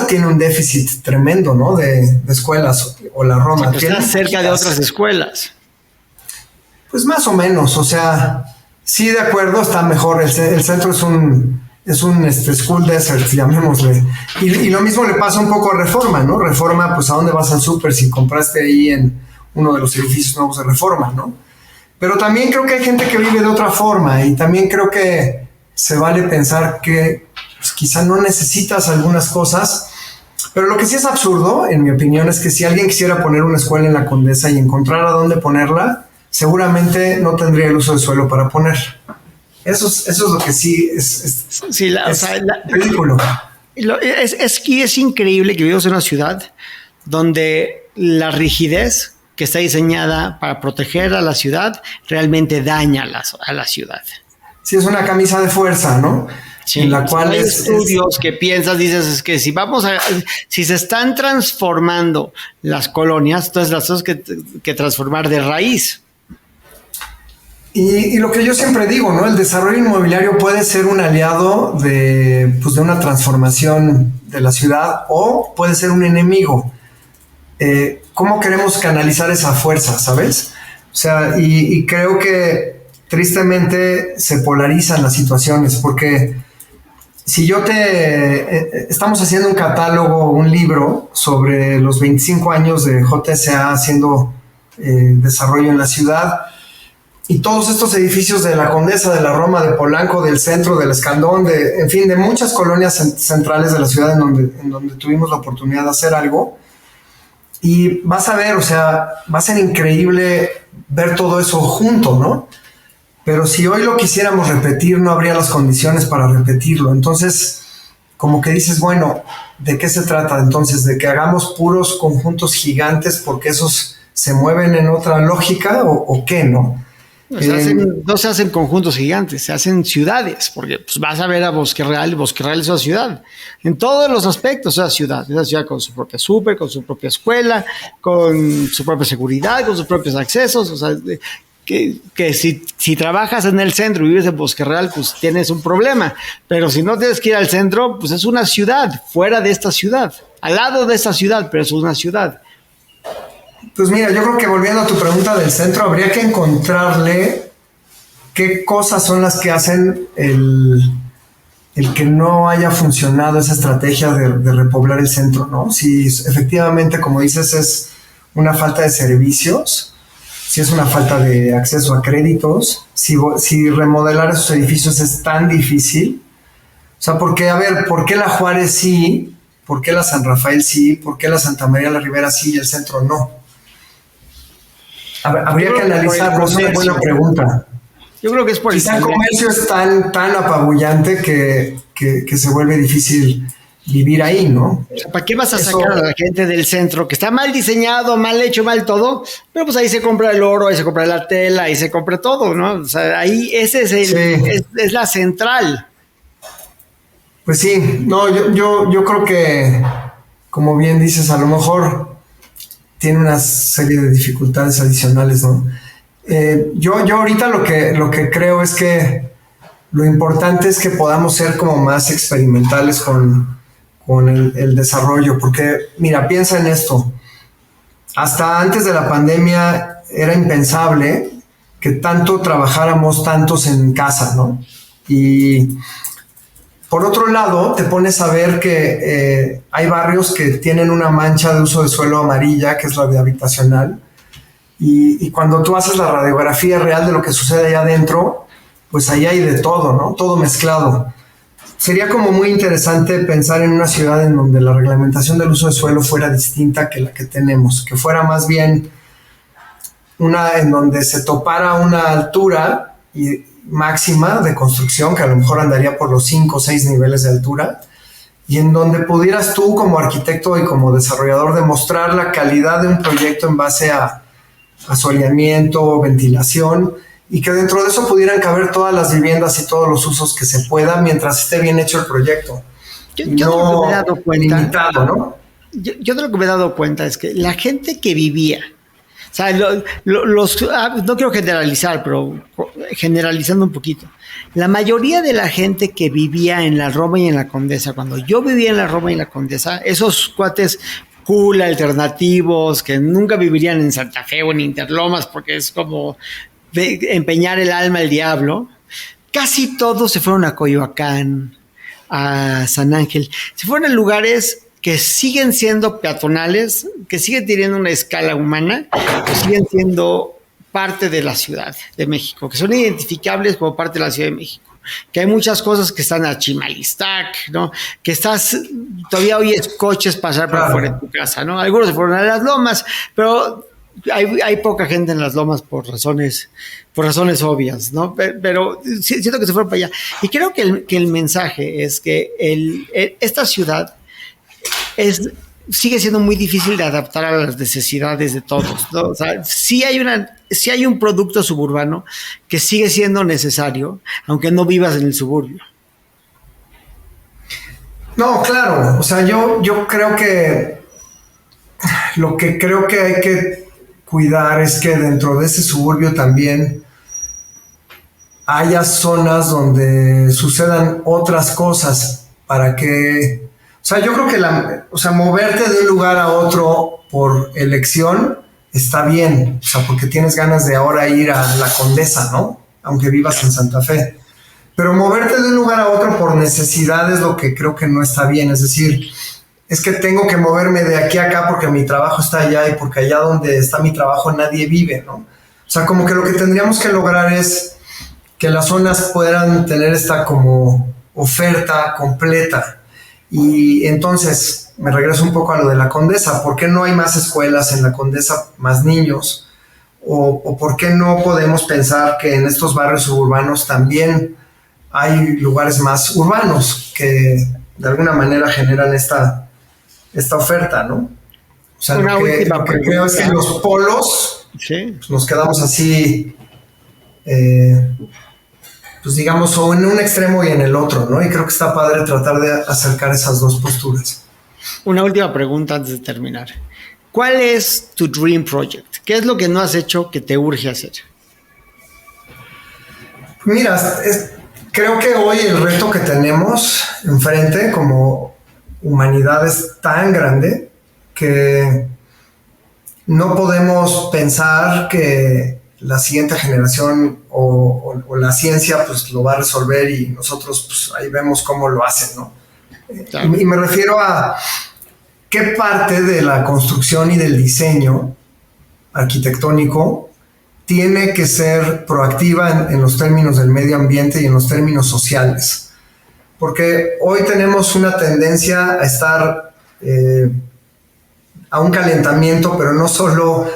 tiene un déficit tremendo, ¿no? De escuelas, o la Roma. Sí, está cerca de otras escuelas. Pues más o menos, o sea, sí, de acuerdo, está mejor. El centro es un school desert, llamémosle. Y lo mismo le pasa un poco a Reforma, ¿no? Reforma, pues ¿a dónde vas al súper si compraste ahí en uno de los edificios nuevos de Reforma, ¿no? Pero también creo que hay gente que vive de otra forma, y también creo que se vale pensar que pues, quizá no necesitas algunas cosas. Pero lo que sí es absurdo, en mi opinión, es que si alguien quisiera poner una escuela en la Condesa y encontrara dónde ponerla, seguramente no tendría el uso de suelo para poner. Eso es lo que sí es ridículo. Es increíble que vivimos en una ciudad donde la rigidez que está diseñada para proteger a la ciudad realmente daña a la ciudad. Sí, es una camisa de fuerza, ¿no? Sí, en la cual hay estudios que piensas, dices, es que si se están transformando las colonias, entonces las tenemos que transformar de raíz. Y lo que yo siempre digo, ¿no? El desarrollo inmobiliario puede ser un aliado de una transformación de la ciudad o puede ser un enemigo. ¿Cómo queremos canalizar esa fuerza, sabes? O sea, y creo que tristemente se polarizan las situaciones porque si estamos haciendo un catálogo, un libro sobre los 25 años de JSA haciendo desarrollo en la ciudad. Y todos estos edificios de la Condesa, de la Roma, de Polanco, del centro, del Escandón, en fin, de muchas colonias centrales de la ciudad en donde tuvimos la oportunidad de hacer algo. Y vas a ver, o sea, va a ser increíble ver todo eso junto, ¿no? Pero si hoy lo quisiéramos repetir, no habría las condiciones para repetirlo. Entonces, como que dices, bueno, ¿de qué se trata? Entonces, ¿de que hagamos puros conjuntos gigantes porque esos se mueven en otra lógica o qué, no? No se hacen conjuntos gigantes, se hacen ciudades, porque pues, vas a ver a Bosque Real es una ciudad, en todos los aspectos es una ciudad con su propia súper, con su propia escuela, con su propia seguridad, con sus propios accesos, o sea, que si trabajas en el centro y vives en Bosque Real, pues tienes un problema, pero si no tienes que ir al centro, pues es una ciudad, fuera de esta ciudad, al lado de esta ciudad, pero es una ciudad. Pues mira, yo creo que volviendo a tu pregunta del centro, habría que encontrarle qué cosas son las que hacen el que no haya funcionado esa estrategia de repoblar el centro, ¿no? Si efectivamente, como dices, es una falta de servicios, si es una falta de acceso a créditos, si remodelar esos edificios es tan difícil. O sea, ¿por qué la Juárez sí? ¿Por qué la San Rafael sí? ¿Por qué la Santa María la Ribera sí y el centro no? Habría que analizarlo, es una buena pregunta. Yo creo que es por Quizá el comercio es tan apabullante que se vuelve difícil vivir ahí, ¿no? O sea, ¿para qué vas a sacar a la gente del centro que está mal diseñado, mal hecho, mal todo? Pero pues ahí se compra el oro, ahí se compra la tela, ahí se compra todo, ¿no? O sea, ahí ese es la central. Pues sí, no, yo creo que, como bien dices, a lo mejor tiene una serie de dificultades adicionales, ¿no? Yo ahorita lo que creo es que lo importante es que podamos ser como más experimentales con el desarrollo, porque mira, piensa en esto. Hasta antes de la pandemia era impensable que trabajáramos tantos en casa, ¿no? Y por otro lado, te pones a ver que hay barrios que tienen una mancha de uso de suelo amarilla, que es la de habitacional, y cuando tú haces la radiografía real de lo que sucede allá adentro, pues ahí hay de todo, ¿no? Todo mezclado. Sería como muy interesante pensar en una ciudad en donde la reglamentación del uso de suelo fuera distinta que la que tenemos, que fuera más bien una en donde se topara una altura máxima de construcción, que a lo mejor andaría por los 5 o 6 niveles de altura, y en donde pudieras tú como arquitecto y como desarrollador demostrar la calidad de un proyecto en base a asoleamiento, ventilación, y que dentro de eso pudieran caber todas las viviendas y todos los usos que se puedan mientras esté bien hecho el proyecto. Yo no me he dado cuenta, limitado, ¿no? Yo de lo que me he dado cuenta es que la gente que vivía, o sea, no quiero generalizar, pero generalizando un poquito, la mayoría de la gente que vivía en la Roma y en la Condesa, cuando yo vivía en la Roma y en la Condesa, esos cuates cool, alternativos, que nunca vivirían en Santa Fe o en Interlomas, porque es como empeñar el alma al diablo, casi todos se fueron a Coyoacán, a San Ángel, se fueron a lugares que siguen siendo peatonales, que siguen teniendo una escala humana, que siguen siendo parte de la Ciudad de México, que son identificables como parte de la Ciudad de México, que hay muchas cosas que están a Chimalistac, ¿no? Que todavía oyes coches pasar por afuera de tu casa, ¿no? Algunos se fueron a las Lomas, pero hay poca gente en las lomas por razones obvias, ¿no? Pero siento que se fueron para allá. Y creo que el mensaje es que esta ciudad sigue siendo muy difícil de adaptar a las necesidades de todos, ¿no? O sea, sí hay un producto suburbano que sigue siendo necesario, aunque no vivas en el suburbio. No, claro. O sea, yo creo que lo que creo que hay que cuidar es que dentro de ese suburbio también haya zonas donde sucedan otras cosas para que, o sea, yo creo que moverte de un lugar a otro por elección está bien, o sea, porque tienes ganas de ahora ir a La Condesa, ¿no? Aunque vivas en Santa Fe. Pero moverte de un lugar a otro por necesidad es lo que creo que no está bien, es decir, es que tengo que moverme de aquí a acá porque mi trabajo está allá y porque allá donde está mi trabajo nadie vive, ¿no? O sea, como que lo que tendríamos que lograr es que las zonas puedan tener esta como oferta completa. Y entonces, me regreso un poco a lo de La Condesa. ¿Por qué no hay más escuelas en La Condesa, más niños? ¿O por qué no podemos pensar que en estos barrios suburbanos también hay lugares más urbanos que de alguna manera generan esta oferta, ¿no? O sea, lo que creo es que los polos, sí, pues nos quedamos así, pues digamos, o en un extremo y en el otro, ¿no? Y creo que está padre tratar de acercar esas dos posturas. Una última pregunta antes de terminar. ¿Cuál es tu dream project? ¿Qué es lo que no has hecho que te urge hacer? Mira, creo que hoy el reto que tenemos enfrente como humanidad es tan grande que no podemos pensar que la siguiente generación o la ciencia pues lo va a resolver y nosotros pues ahí vemos cómo lo hacen, ¿no? Claro. Y me refiero a qué parte de la construcción y del diseño arquitectónico tiene que ser proactiva en los términos del medio ambiente y en los términos sociales. Porque hoy tenemos una tendencia a estar a un calentamiento, pero no solo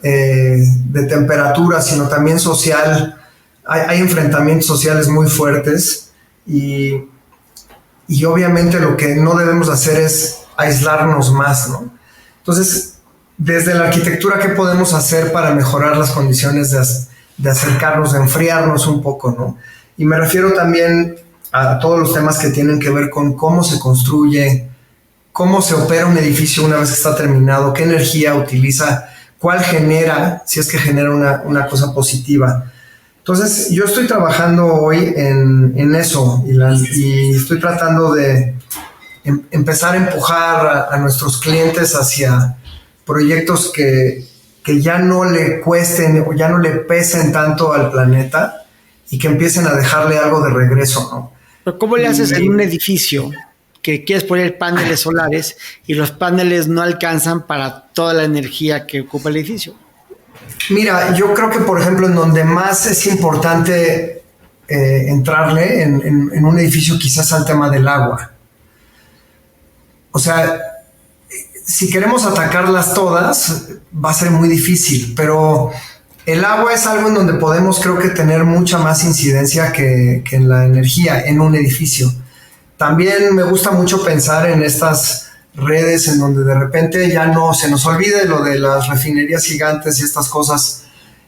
de temperatura, sino también social. Hay enfrentamientos sociales muy fuertes y obviamente lo que no debemos hacer es aislarnos más, ¿no? Entonces, desde la arquitectura, ¿qué podemos hacer para mejorar las condiciones de acercarnos, de enfriarnos un poco, ¿no? Y me refiero también a todos los temas que tienen que ver con cómo se construye, cómo se opera un edificio una vez que está terminado, qué energía utiliza, cuál genera, si es que genera una cosa positiva. Entonces, yo estoy trabajando hoy en eso y estoy tratando de empezar a empujar a nuestros clientes hacia proyectos que ya no le cuesten o ya no le pesen tanto al planeta y que empiecen a dejarle algo de regreso, ¿no? Pero ¿cómo le haces en un edificio que quieres poner paneles solares y los paneles no alcanzan para toda la energía que ocupa el edificio? Mira, yo creo que, por ejemplo, en donde más es importante entrarle en un edificio quizás al tema del agua. O sea, si queremos atacarlas todas, va a ser muy difícil, pero el agua es algo en donde podemos, creo que, tener mucha más incidencia que en la energía en un edificio. También me gusta mucho pensar en estas redes en donde de repente ya no se nos olvide lo de las refinerías gigantes y estas cosas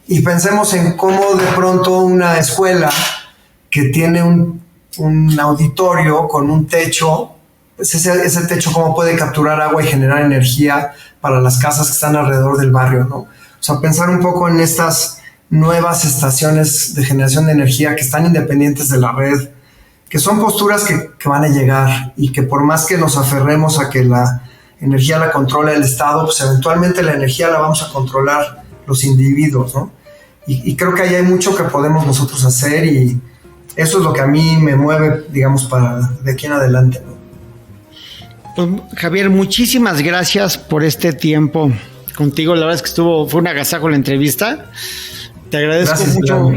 y pensemos en cómo de pronto una escuela que tiene un auditorio con un techo, pues ese techo cómo puede capturar agua y generar energía para las casas que están alrededor del barrio, ¿no? O sea, pensar un poco en estas nuevas estaciones de generación de energía que están independientes de la red, que son posturas que van a llegar y que por más que nos aferremos a que la energía la controla el Estado, pues eventualmente la energía la vamos a controlar los individuos, ¿no? Y creo que ahí hay mucho que podemos nosotros hacer y eso es lo que a mí me mueve, digamos, para de aquí en adelante, ¿no? Pues, Javier, muchísimas gracias por este tiempo contigo. La verdad es que fue un agasajo la entrevista. Te agradezco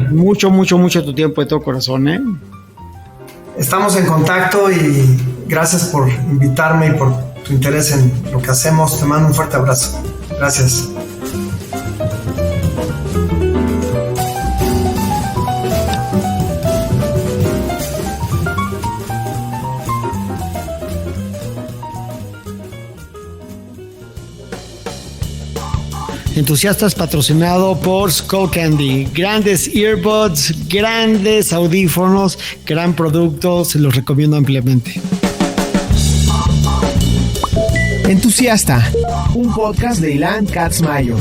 mucho tu tiempo de todo corazón, ¿eh? Estamos en contacto y gracias por invitarme y por tu interés en lo que hacemos. Te mando un fuerte abrazo. Gracias. Entusiastas patrocinado por Skullcandy. Grandes earbuds, grandes audífonos, gran producto, se los recomiendo ampliamente. Entusiasta, un podcast de Ilan Katz Mayo.